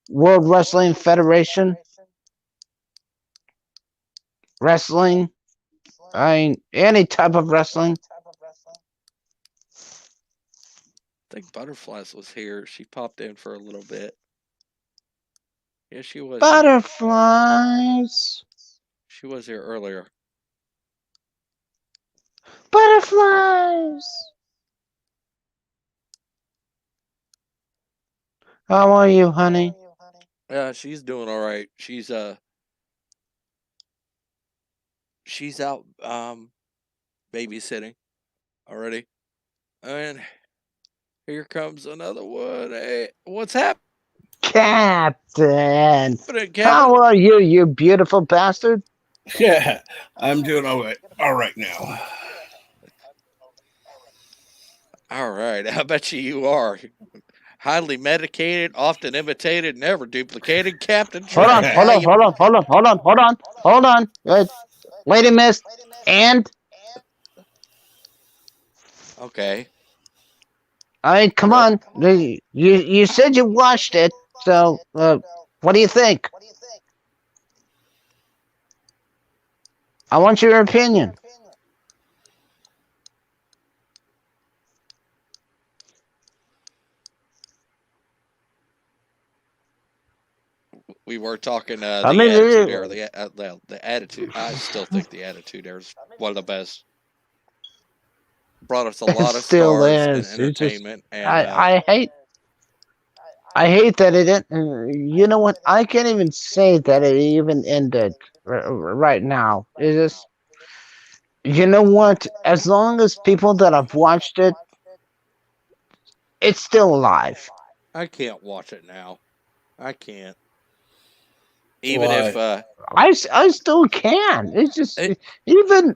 World Wrestling Federation wrestling? I mean, any type of wrestling. I think Butterflies was here. She popped in for a little bit. Yeah, she was here. Butterflies, She was here earlier. butterflies. How are you, honey? Yeah, she's doing all right. She's out babysitting already. And here comes another one. Hey, what's happening, Captain, Captain? how are you, you beautiful bastard? Yeah, I'm doing all right now. All right, I bet you are. Highly medicated, often imitated, never duplicated. Captain Hold on, Trek, hold how on, you? hold on, hold on, hold on, hold on, hold on. Lady Miss, and Okay, come what? on. You said you watched it, so what do you think? I want your opinion. We were talking I the mean, attitude era. The attitude. I still think the attitude era is one of the best. Brought us a it lot of still stars and is. It's just entertainment, and I hate that it didn't. You know what? I can't even say that it even ended right now. It just, you know what? As long as people that have watched it, it's still alive. I can't watch it now. I can't. Even if Why? I still can. It's just it, even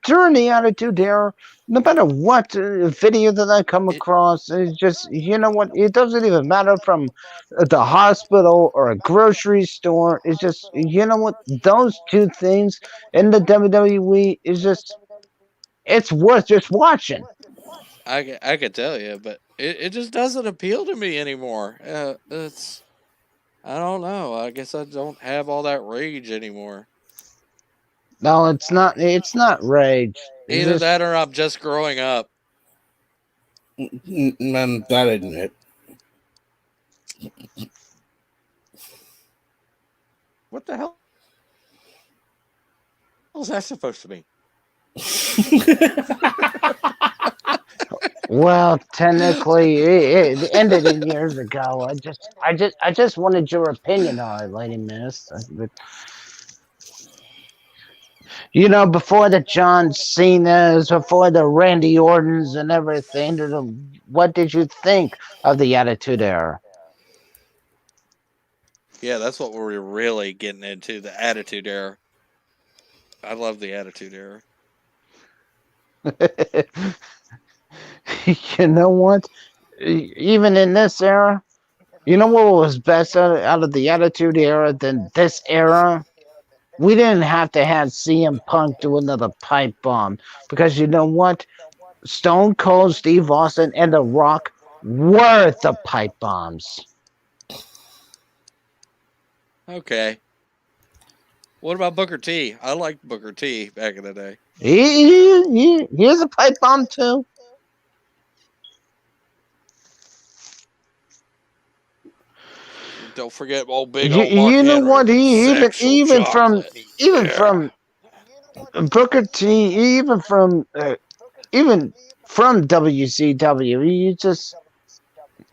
during the Attitude Era, no matter what video that I come it across, it's just what. It doesn't even matter from the hospital or a grocery store. It's just what. Those two things in the WWE is just it's worth just watching. I could tell you, but it just doesn't appeal to me anymore. It's I don't know. I guess I don't have all that rage anymore. No, it's not. It's not rage. It's Either just that or I'm just growing up. That isn't it. What the hell is that supposed to mean? well, technically, it ended in years ago. I just wanted your opinion on it, Lady Miss. Before the John Cena's, before the Randy Ortons and everything, what did you think of the Attitude Era? Yeah, that's what we're really getting into, the Attitude Era. I love the Attitude Era. you know what? Even in this era, you know what was best out of the Attitude Era than this era? We didn't have to have CM Punk do another pipe bomb because you know what? Stone Cold Steve Austin and The Rock were the pipe bombs. Okay. What about Booker T? I liked Booker T back in the day. Here's a pipe bomb too. Don't forget old big You, old Mark you know Henry. what? He, Sexual chocolate. even Yeah. from Booker T, even from WCW,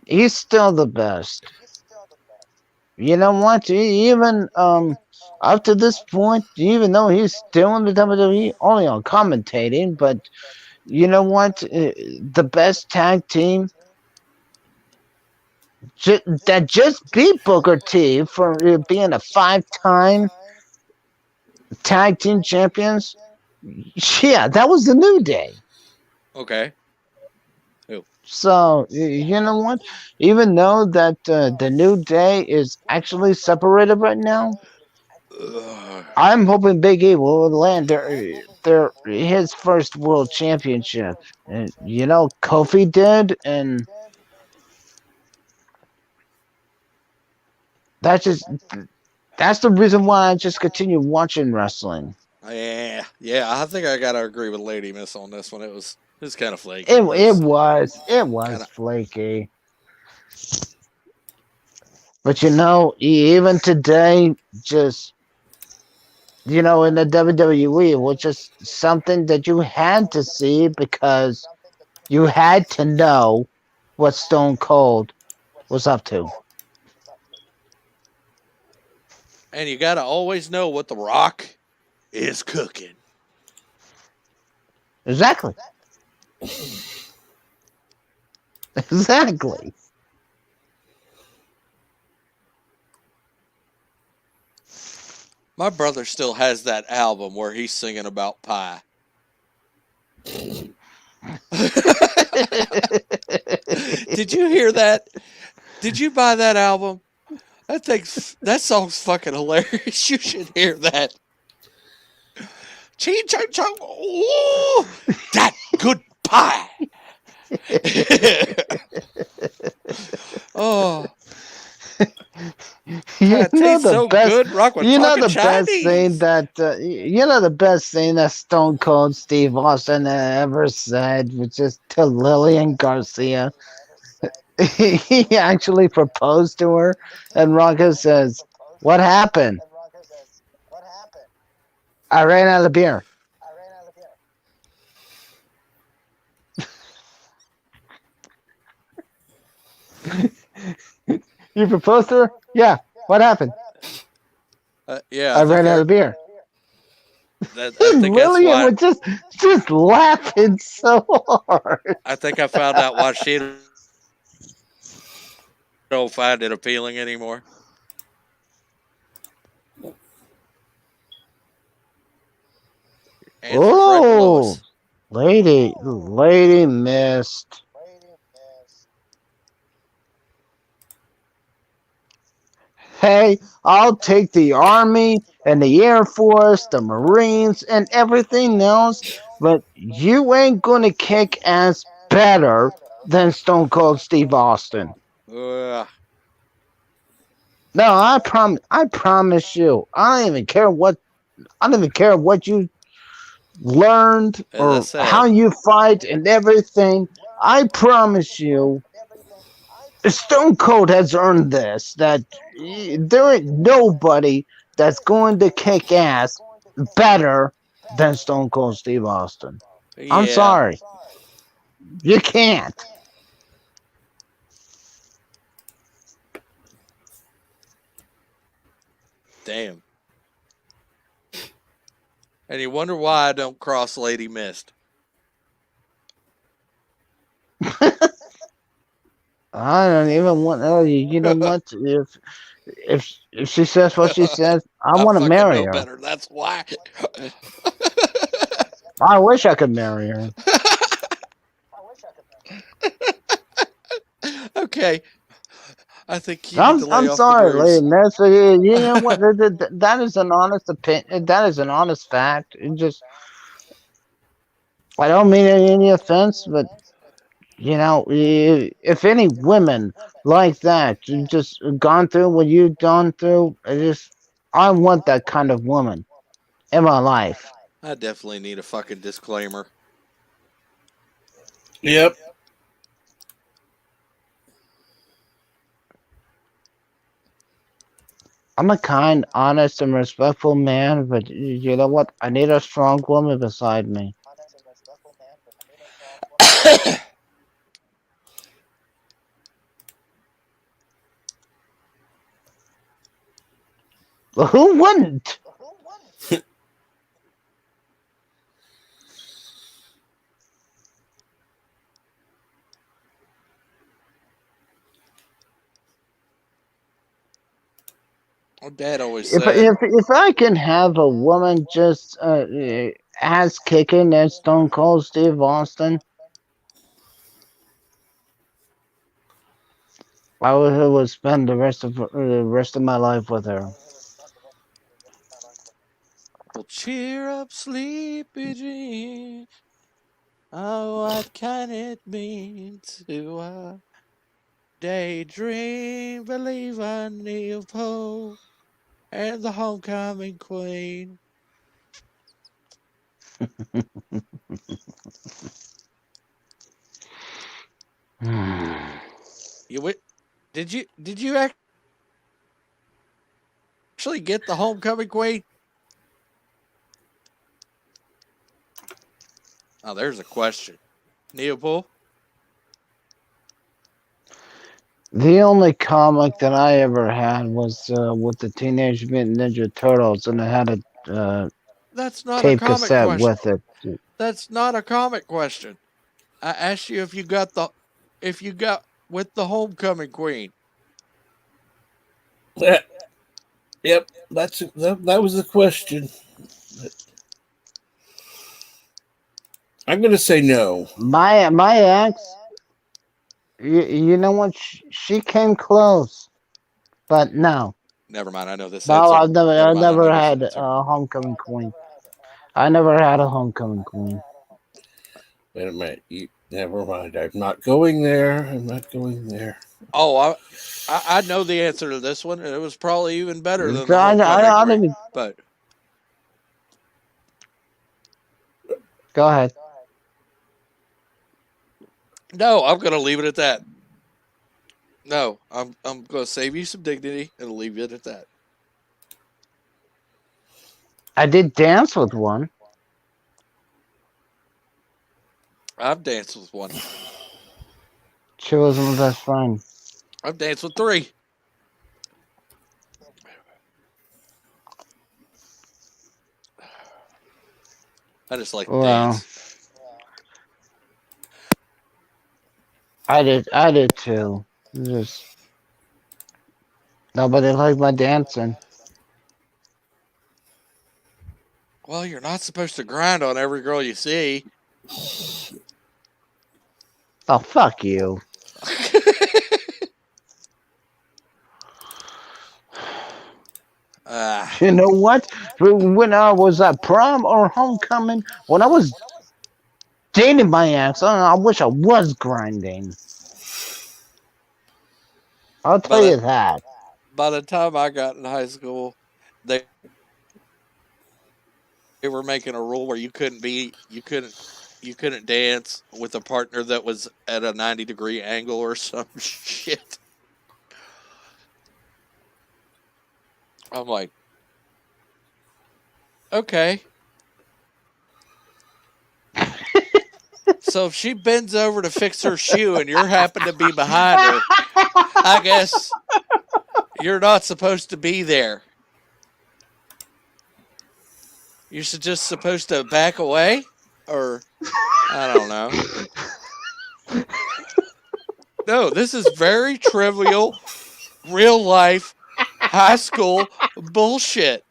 he's still the best. You know what? Even up to this point, even though he's still in the WWE, only on commentating, but you know what? The best tag team that just beat Booker T for being a 5-time tag team champions. Yeah, that was the New Day. Okay. Who? So you know what? Even though that the New Day is actually separated right now, Ugh. I'm hoping Big E will land his first world championship. And Kofi did, and that's just that's the reason why I just continue watching wrestling. Yeah. I think I gotta agree with Lady Miss on this one. It was kind of It flaky. It it was was it kind was of. flaky, but even today, just in the WWE, it was just something that you had to see because you had to know what Stone Cold was up to. And you gotta always know what The Rock is cooking. Exactly. Exactly. My brother still has that album where he's singing about pie. Did you hear that? Did you buy that album? That song's fucking hilarious. You should hear that. Ching chong chong. Ooh, that good pie. Oh, you it know tastes the so best good. Rock with you know fucking the best thing Chinese. that the best thing that Stone Cold Steve Austin ever said was just to Lillian Garcia. He actually proposed to her, and Ronka says, "What happened? I ran out of beer." You proposed to her? Yeah. What happened? Yeah, I ran out of beer. I And think that's Lillian why. was just laughing so hard. I think I found out why she don't find it appealing anymore. And for Fred and Oh, Lewis. lady missed. Hey, I'll take the Army and the Air Force, the Marines, and everything else, but you ain't gonna kick ass better than Stone Cold Steve Austin. Ugh. No, I promise you. I don't even care what you learned As I or how said, you fight and everything. I promise you, Stone Cold has earned this. That there ain't nobody that's going to kick ass better than Stone Cold Steve Austin. I'm yeah, sorry, you can't. damn. And you wonder why I don't cross Lady Mist. I don't even want. You know what? If she says what she says, I I want to fucking marry know her. better. That's why. I wish I could marry her. Okay, I think you need I'm to lay I'm off the sorry, lady booze. miss. You know what? That is an honest opinion. That is an honest fact. It just I don't mean any offense, but you know, if any women like that just gone through what you've gone through, I want that kind of woman in my life. I definitely need a fucking disclaimer. Yep. I'm a kind, honest, and respectful man, but you know what? I need a strong woman beside me. Well, who wouldn't? My dad always If said, if I can have a woman just ass kicking as Stone Cold Steve Austin, I would spend the rest of my life with her. "Well, cheer up, sleepy Jean. Oh, what can it mean to daydream, believe in the Poe and the homecoming queen?" You did you actually get the homecoming queen? Oh, there's a question. Neopol? The only comic that I ever had was with the Teenage Mutant Ninja Turtles, and it had a That's not a tape comic cassette question. with it. That's not a comic question. I asked you if you got with the homecoming queen. Yeah, yep. That was the question. I'm gonna say no. My ex, you know what? She came close, but no, Never mind. I know this no, answer. Never I mind. I know never this had answer. a homecoming queen. I never had a homecoming queen. Wait a minute. Never mind. I'm not going there. I'm not going there. Oh, I know the answer to this one, and it was probably even better than So the homecoming I queen. don't even But go ahead. no, I'm gonna leave it at that. No, I'm gonna save you some dignity and leave it at that. I did dance with one. I've danced with one. She was my best friend. I've danced with three. I just like to Well, dance. I did too. Just nobody liked my dancing. Well, you're not supposed to grind on every girl you see. Oh, fuck you. Ah, You know what? When I was at prom or homecoming, when I was dating my ex, I wish I was grinding. I'll tell but you that. by the time I got in high school, they were making a rule where you couldn't dance with a partner that was at a 90-degree angle or some shit. I'm like, okay. So if she bends over to fix her shoe and you're happen to be behind her, I guess you're not supposed to be there. You're just supposed to back away? Or, I don't know. No, this is very trivial, real life, high school bullshit.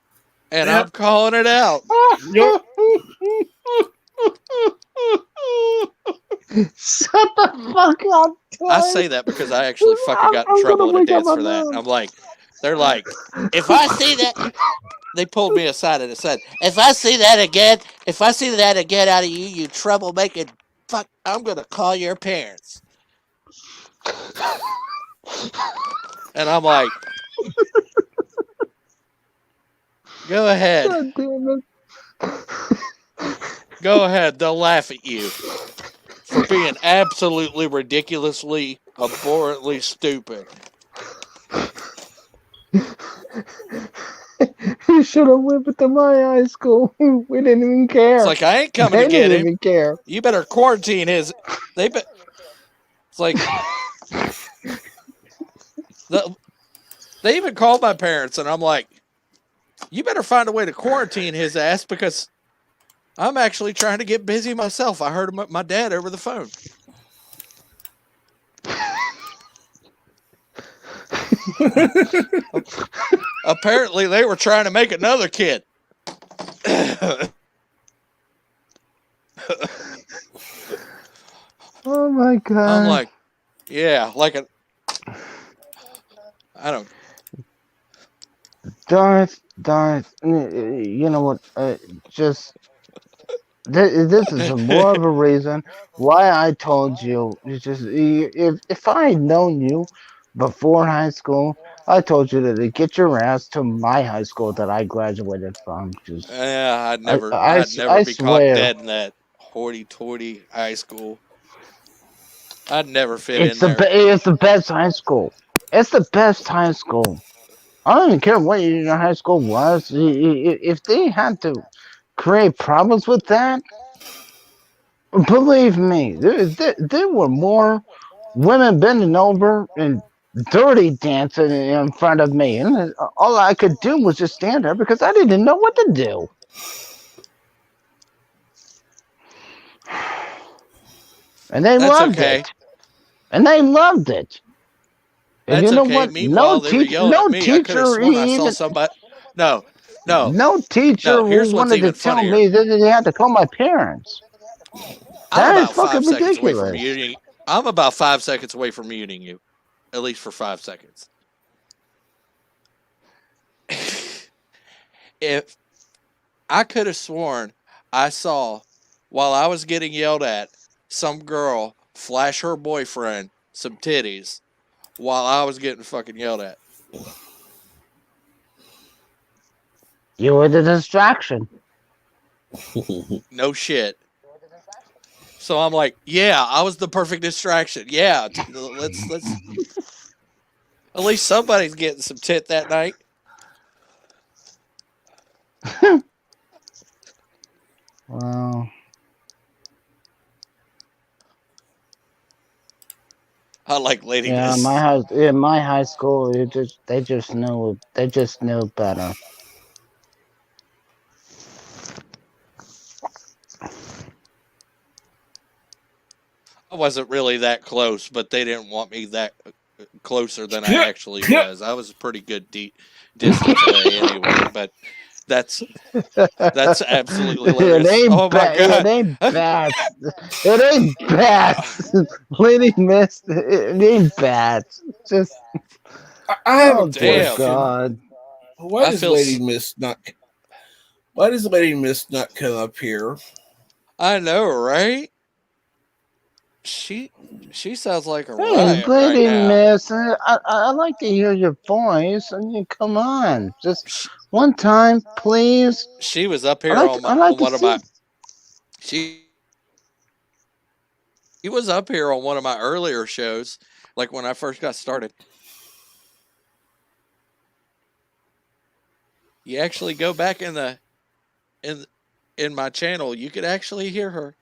And Yep. I'm calling it out. Yep. Shut the fuck up, I Ty. say that because I actually fucking got in I'm trouble gonna at a wake up dance my for that. mom. They're like, if I see that, they pulled me aside and said, if I see that again out of you, you troublemaking fuck, I'm going to call your parents. And I'm like, go ahead. God damn it. Go ahead. They'll laugh at you for being absolutely ridiculously, abhorrently stupid. You should have went to my high school. We didn't even It's care. like, I ain't coming to They get didn't him. even care. You better quarantine his. They be, It's like, the, they even called my parents, and I'm like, you better find a way to quarantine his ass because I'm actually trying to get busy myself. I heard my dad over the phone. Apparently, they were trying to make another kid. Oh my I'm god. like, yeah, like a, I don't. Darth, you know what? Just this is more of a reason why I told you. It's just if I had known you before high school, I told you to get your ass to my high school that I graduated from. Just Yeah, I, I'd never I be caught swear, dead in that hoity-toity high school. I'd never fit it's in there. it's the best high school. It's the best high school. I don't even care what your high school was. If they had to create problems with that, believe me, there were more women bending over and dirty dancing in front of me. And all I could do was just stand there because I didn't know what to do. And they That's loved okay. it. And they loved it. And That's you know okay. what? Meanwhile, they were yelling at No me. I could have teacher sworn I saw even, somebody. No, no, no teacher no. Here's what's wanted to even tell funnier. me that they had to call my parents. I'm That is about fucking 5 seconds away from ridiculous. muting. I'm about 5 seconds away from muting you, at least for 5 seconds. If I could have sworn I saw, while I was getting yelled at, some girl flash her boyfriend some titties while I was getting fucking yelled at. You were the distraction. No shit. So I'm like, yeah, I was the perfect distraction. Yeah, let's at least somebody's getting some tit that night. Well, I like Lady yeah, Miss. in my high school, they just knew better. I wasn't really that close, but they didn't want me that closer than I Yep. actually Yep. was. I was a pretty good distance away anyway, but That's that's absolutely It hilarious. ain't Oh my bad. It god. ain't bats. It ain't bats. Lady Miss. It ain't bats. Just I have a oh dear Damn. question. God. Why I does feel Lady Miss not? Why does Lady Miss not come up here? I know, right? She she sounds like a Hey, riot right Lady now. Miss. I like to hear your voice. I mean, come on, just She, one time, please. she was up I here like on I like on to one of see. my she was up here on one of my earlier shows, like when I first got started. You actually go back in in my channel, you could actually hear her.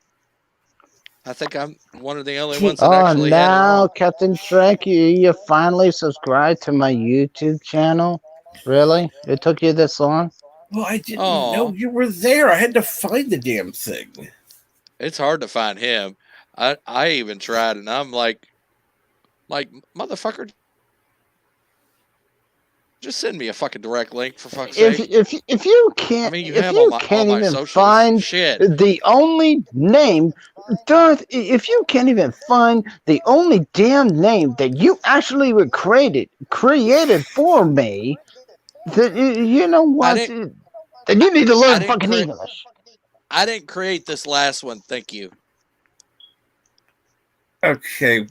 I think I'm one of the only ones that Oh, actually had it now, on. Captain Trek, you finally subscribed to my YouTube channel? Really? It took you this long? Well, I didn't know Oh, you were there. I had to find the damn thing. it's hard to find him. I even tried, and I'm like motherfucker, just send me a fucking direct link for fuck's sake. If I you mean, you have can't all my even socials. find Shit. the only name, Darth, if you can't even find the only damn name that you actually were created for me, then you know I what? didn't. Then I, you need to I learn didn't fucking create. English. I didn't create this last one. Thank you. Okay,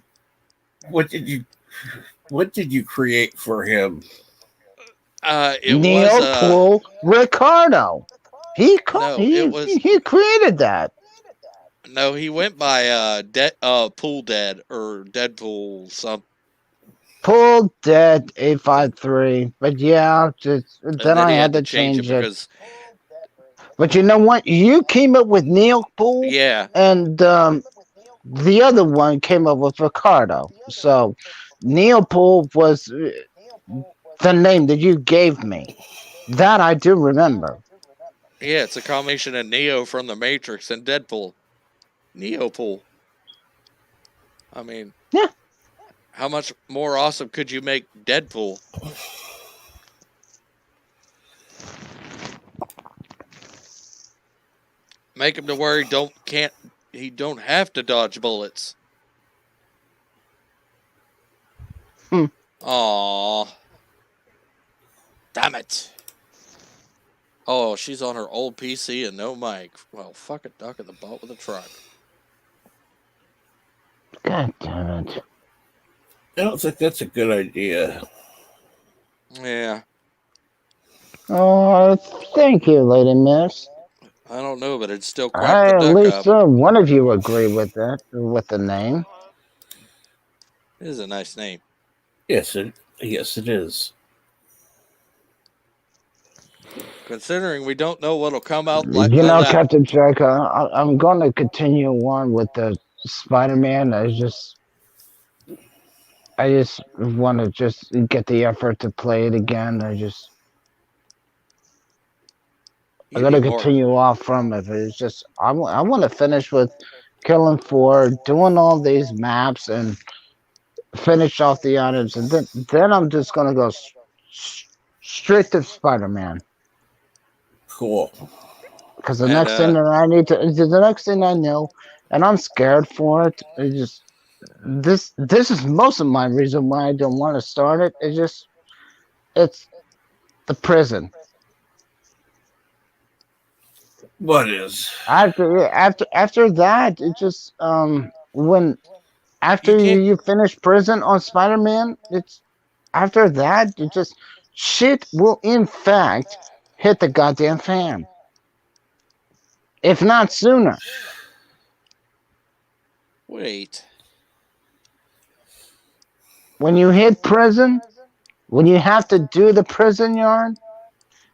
what did you what did you create for him? It was Neopol Ricardo. no. It was He created that. no. He went by Pool Dead or Deadpool something, Pull dead 853. But yeah, just, and then then I he had had to to change it change it. because But you know what? You came up with Neopol, yeah, and the other one came up with Ricardo. So Neopol was the name that you gave me. That I do remember. yeah. It's a combination of Neo from the Matrix and Deadpool. Neopool. I mean, Yeah. how much more awesome could you make Deadpool? Make him to where he don't have to dodge bullets. Hmm. Aww, damn it. Oh, she's on her old PC and no mic. Well, fuck a duck in the butt with a truck. God damn it. I don't think that's a good idea. Yeah, Oh, thank you, Lady Miss. I don't know, but it still cracked the At duck least up. one of you agree with that, with the name. It is a nice name. Yes it is. Considering we don't know what'll come out like You of know, that. Captain Jack, I'm going to continue on with the Spider-Man. I just want to just get the effort to play it again. I You got to need more. continue off from it. It's just I want to finish with killing four, doing all these maps, and finish off the items, and then I'm just gonna go straight to Spider-Man. Cool. Because the And next thing that I need to, the next thing I know, and I'm scared for it. It's just this is most of my reason why I don't want to start it. It's the prison. What is? After that, it just when you after can't. you finish prison on Spider-Man, it's after that it just shit will in fact hit the goddamn fan, if not sooner. Wait. When you hit prison, when you have to do the prison yard,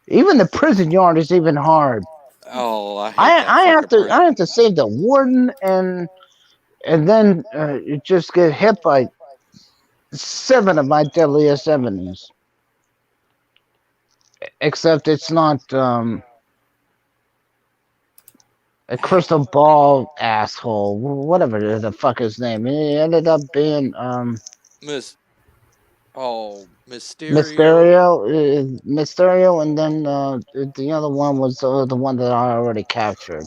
even the prison yard is even hard. Oh, I hate I that I have fucking to prison. I have to save the warden and then you just get hit by seven of my deadliest enemies. Except it's not a crystal ball asshole, whatever the fuck his name. He ended up being Miss. Oh, Mysterio. Mysterio, and then the other one was the one that I already captured.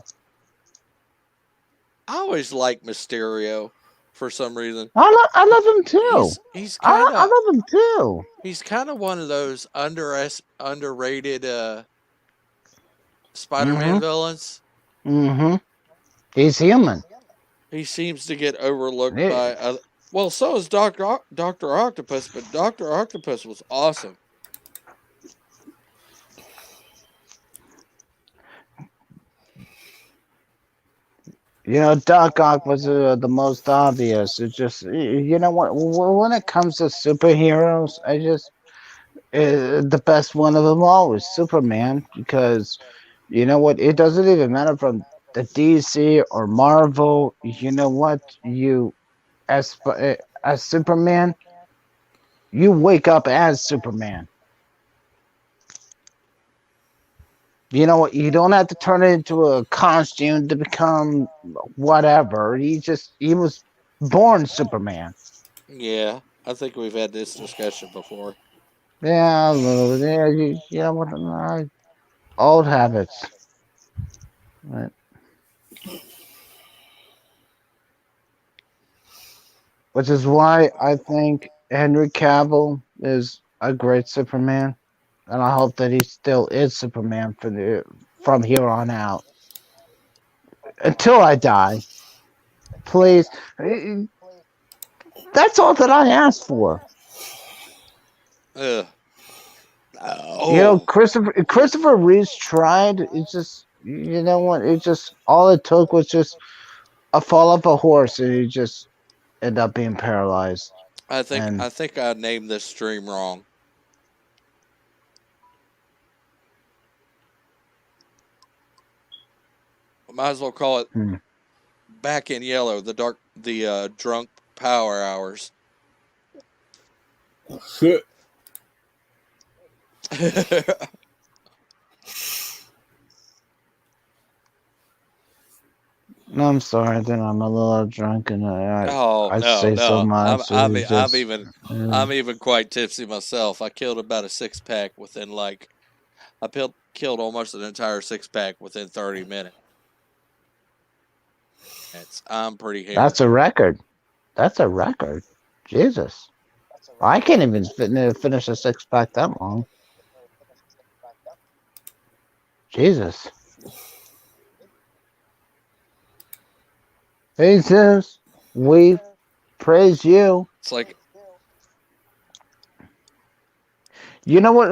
I always like Mysterio for some reason. I love him too. He's kind I of love him too. one of those underrated Spider-Man Mm-hmm. villains. Mm-hmm. He's human. He seems to get overlooked Yeah. by other. Well, so is Doctor Octopus, but Doctor Octopus was awesome. Doc Ock was the most obvious. It's just you know what when it comes to superheroes, I just the best one of them all is Superman because you know what? It doesn't even matter from the DC or Marvel. You know what? As Superman, you wake up as Superman. You know what? You don't have to turn it into a costume to become whatever. He was born Superman. Yeah, I think we've had this discussion before. Yeah, a little bit. Yeah, you know what? Old habits. Right. Which is why I think Henry Cavill is a great Superman, and I hope that he still is Superman from here on out until I die. Please, that's all that I ask for. Ugh. Oh, Christopher Reeves tried. It's just you know what? It just all it took was just a fall off a horse, and he just ended up being paralyzed. And I think I named this stream wrong. I might as well call it hmm. Back in Yellow, the drunk power hours. Shit. No, I'm sorry. Then I'm a little drunk, and Oh I no, say so no. much. It's just uh, I'm even quite tipsy myself. I killed about a 6 pack within killed almost an entire 6 pack within 30 minutes. I'm pretty hammered. that's a record. That's a record. Jesus, I can't even finish a 6 pack that long. Jesus, Jesus, we praise you. It's like, You know what?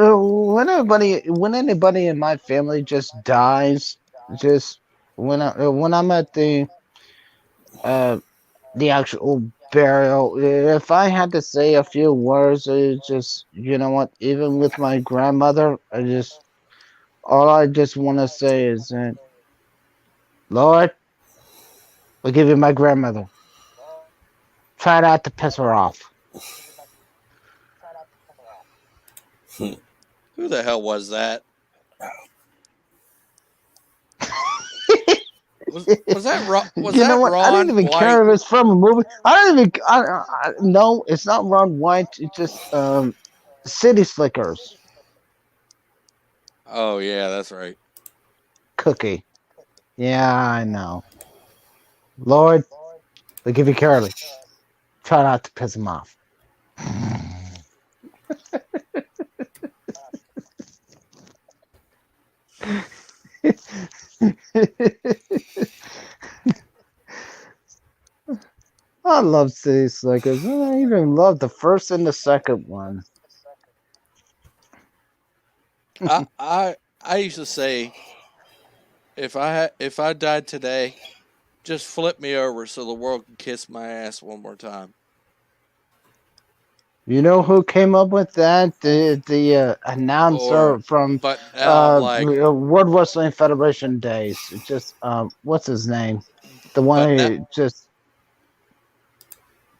When anybody in my family just dies, just when I'm at uh the actual burial, if I had to say a few words, it just you know what? Even with my grandmother, all I just want to say is that Lord, we give you my grandmother. Try not to piss her off. who the hell was that? Was You know that what? I didn't Ron even care White? if it's from a movie. I don't even. No, it's not Ron White. It's just City Slickers Oh yeah, that's right. cookie. Yeah, I know. Lord, we give you Curly. Try not to piss him off. I love City Slickers. I even love the first and the second one. I used to say if I died today, just flip me over so the world can kiss my ass one more time. You know who came up with that? The Or, announcer from but now I'm like, World Wrestling Federation days. Just what's his name? The one but now, who just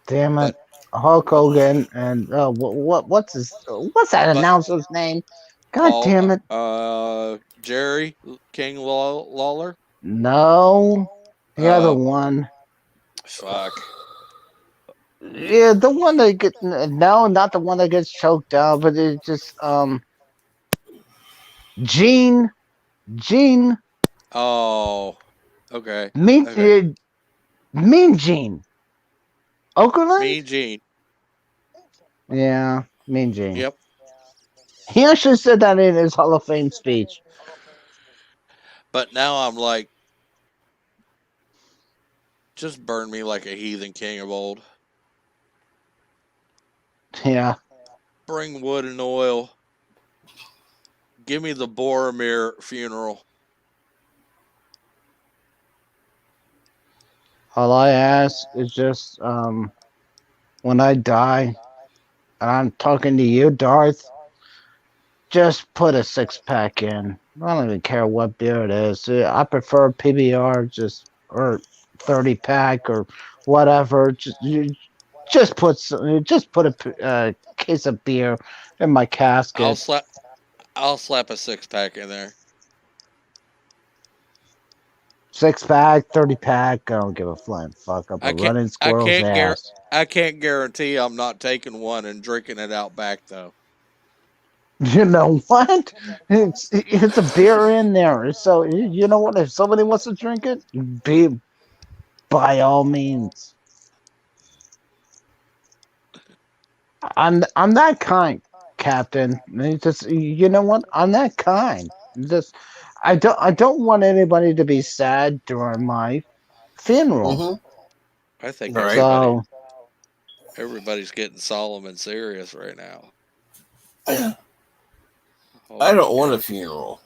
damn it, but Hulk Hogan and what's that but announcer's name? God Paul, damn it! Jerry King Lawler. No, the other Uh, one. fuck. Yeah, the one that get no, not the one that gets choked out, but it's just Gene, Gene, Oh, okay, mean, okay. Mean Gene, Okerlund. Mean Gene. Yeah, Mean Gene. Yep. He actually said that in his Hall of Fame speech. But now I'm like, just burn me like a heathen king of old. Yeah, Bring wood and oil. Give me the Boromir funeral. all I ask is just when I die, and I'm talking to you, Darth, just put a 6 pack in. I don't even care what beer it is. I prefer PBR, just or 30 pack or whatever. Just put a case of beer in my I'll casket. slap. I'll slap a 6 pack in there. 6 pack, 30 pack. I don't give a flying fuck up a I can't. running I squirrel's can't gar- ass. I can't guarantee I'm not taking one and drinking it out back though. You know what? It's a beer in there. So you know what? If somebody wants to drink it, be by all means. I'm that kind, Captain. Just you know what? I'm that kind. Just I don't want anybody to be sad during my funeral. Mm-hmm. I think Right. everybody's getting solemn and serious right now. I Holy don't want a cow. funeral.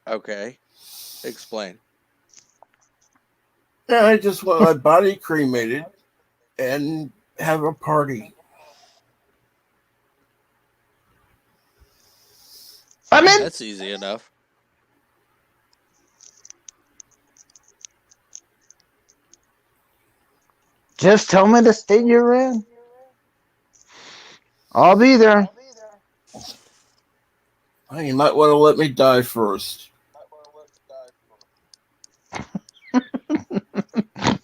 Okay, explain. I just want my body cremated and have a party. I'm in. That's easy enough. Just tell me the state you're in. I'll be there. You might want to let me die first.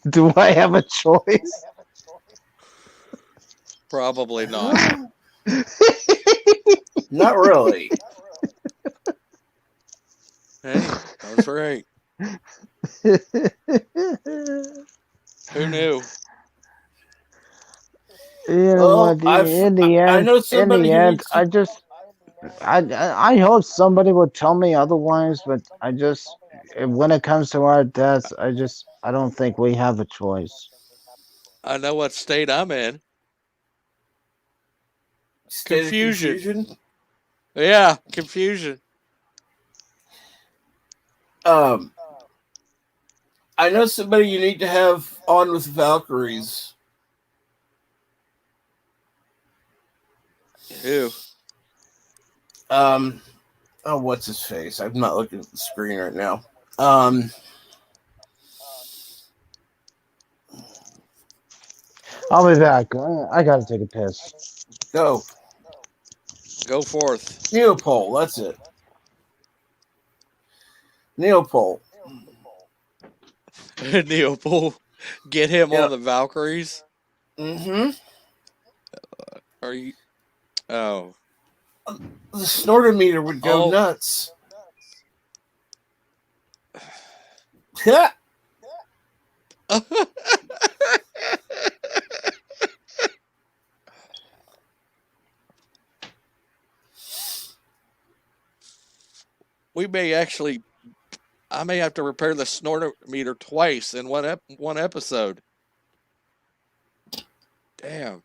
Do I have a choice? Probably not. Not really. Hey, I was right. Who knew? You know Well, what? In I know in somebody the who end, needs to. I hope somebody will tell me otherwise. But I just, when it comes to our deaths, I don't think we have a choice. I know what state I'm in. State of Confusion. confusion. Yeah, confusion. Um, I know somebody you need to have on with Valkyries. Who? Um, oh, what's his face? I'm not looking at the screen right now. Um, I'll be back. I gotta take a piss. go Go forth. Neopole. That's it. Neopole. Neopol. Get him on Yep. the Valkyries. Mm-hmm. Are you? Oh. The snorter meter would go Oh. nuts. Ha! We may actually. I may have to repair the snorter meter twice in one episode. Damn.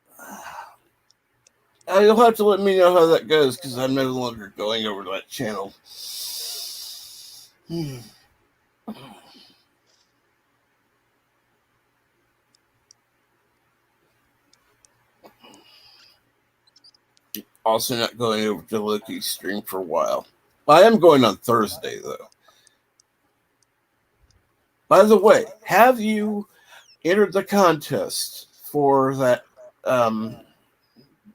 You'll have to let me know how that goes because I'm no longer going over to that channel. Also, not going over to Loki's stream for a while. I am going on Thursday, though. By the way, have you entered the contest for that,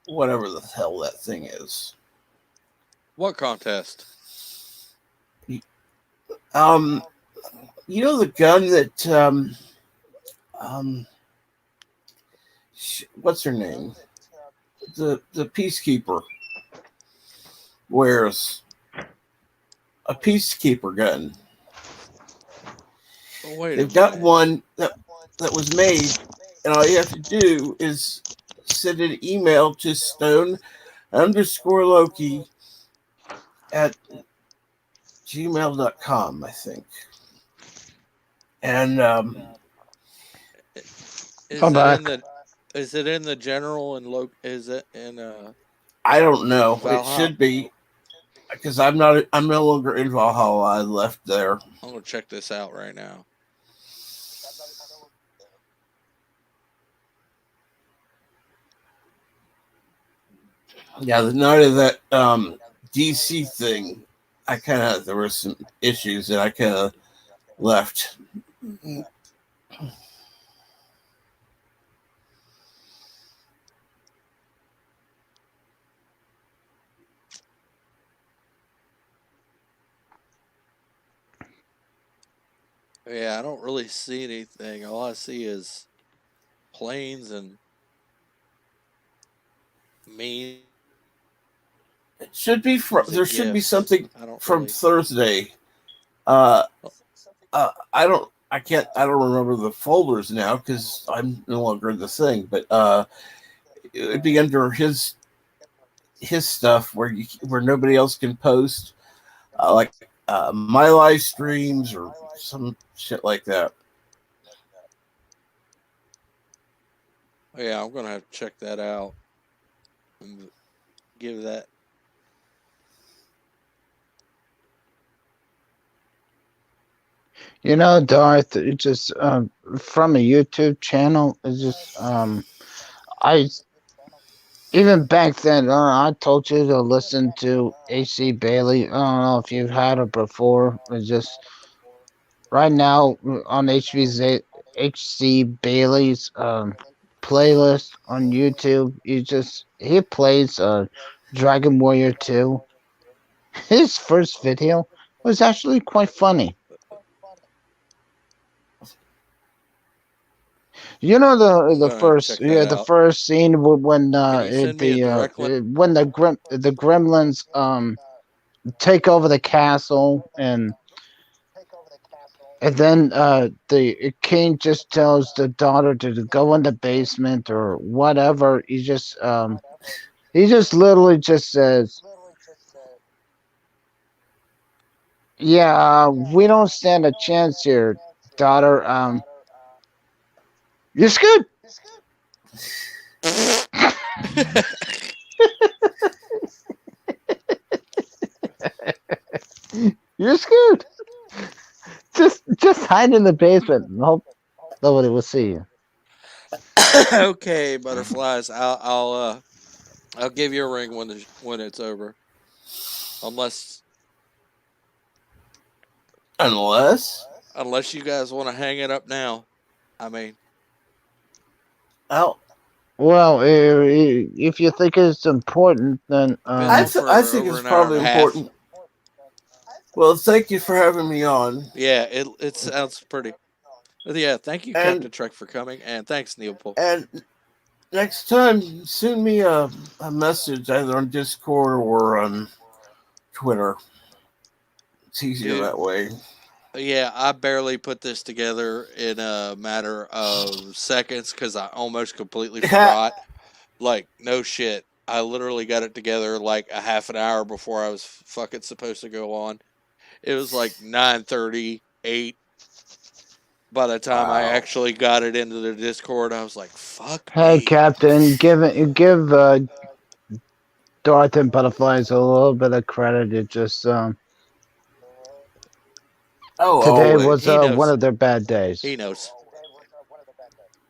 whatever the hell that thing is? What contest? Um, you know the gun that um, what's her name? The peacekeeper wears a peacekeeper gun. Oh, wait a They've got minute. one that was made, and all you have to do is send an email to Stone underscore Loki at gmail.com, I think. And Is I'm it in back. the is it in the general and is it in I don't know. It Valhalla? should be because I'm no longer in Valhalla. I left there. I'm gonna check this out right now. Yeah, the night of that DC thing, I kind of there were some issues that I kind of left. Yeah, I don't really see anything. All I see is planes and memes and It should be there should be gifs. something I don't from really. Thursday. Uh, Oh, I don't remember the folders now because I'm no longer in the thing. But it would be under his stuff where nobody else can post, like my live streams or some shit like that. yeah, I'm gonna have to check that out and give that. You know, Darth, it just from a YouTube channel, it's just I even back then, I told you to listen to H.C. Bailey. I don't know if you've had it before. It's just right now on H.C. Bailey's playlist on YouTube. He plays Dragon Warrior 2. His first video was actually quite funny. You know I'm the gonna first check that the out. first scene when Can you send me a direct link? when the gremlins take over the castle, and then the king just tells the daughter to go in the basement or whatever. He just literally just says, "Yeah, we don't stand a chance here, daughter. You're good. You're good. Just hide in the basement and hope nobody will see you." Okay, butterflies. I'll give you a ring when it's over. Unless Unless, unless you guys want to hang it up now. I mean, well, Well, if you think it's important, then been on I for think over it's an hour and probably a half. important. Well, thank you for having me on, Yeah, it sounds pretty. But yeah, thank you, and Captain Trek, for coming, and thanks, Neil Pool. and next time send me a message either on Discord or on Twitter. It's easier Dude, that way. yeah, I barely put this together in a matter of seconds because I almost completely forgot. Like, no shit. I literally got it together like a half an hour before I was fucking supposed to go on. It was like 9:30, 8. By the time I Wow. actually got it into the Discord, I was like, fuck hey, me. Captain, give Dorothy and Butterflies a little bit of credit. It just Oh, today always. was He one knows. of their bad days. He knows.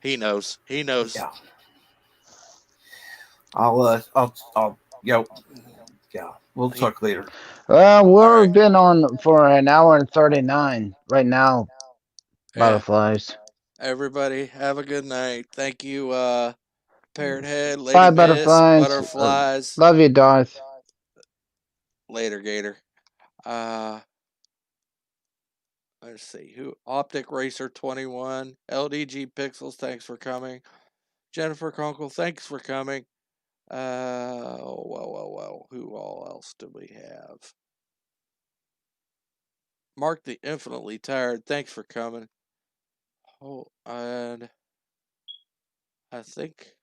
He knows. He knows. Yeah. I'll, yeah, yeah. We'll He, talk later. all We've right. been on for an hour and 39 right now, Yeah. Butterflies. Everybody, have a good night. Thank you, Parrot Head, Lady Bye, Miss, Butterflies. Butterflies. Love you, Darth. Later, Gator. Uh, Let's see who. Optic Racer 21, LDG Pixels. Thanks for coming. Jennifer Conkle. Thanks for coming. Well. Who all else do we have? Mark the Infinitely Tired. Thanks for coming. Oh, and I think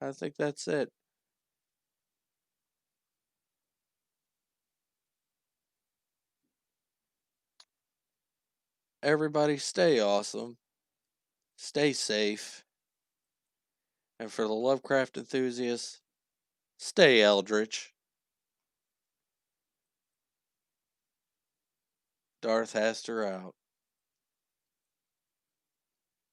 that's it. Everybody stay awesome. Stay safe. And for the Lovecraft enthusiasts, stay eldritch. Darth Haster out.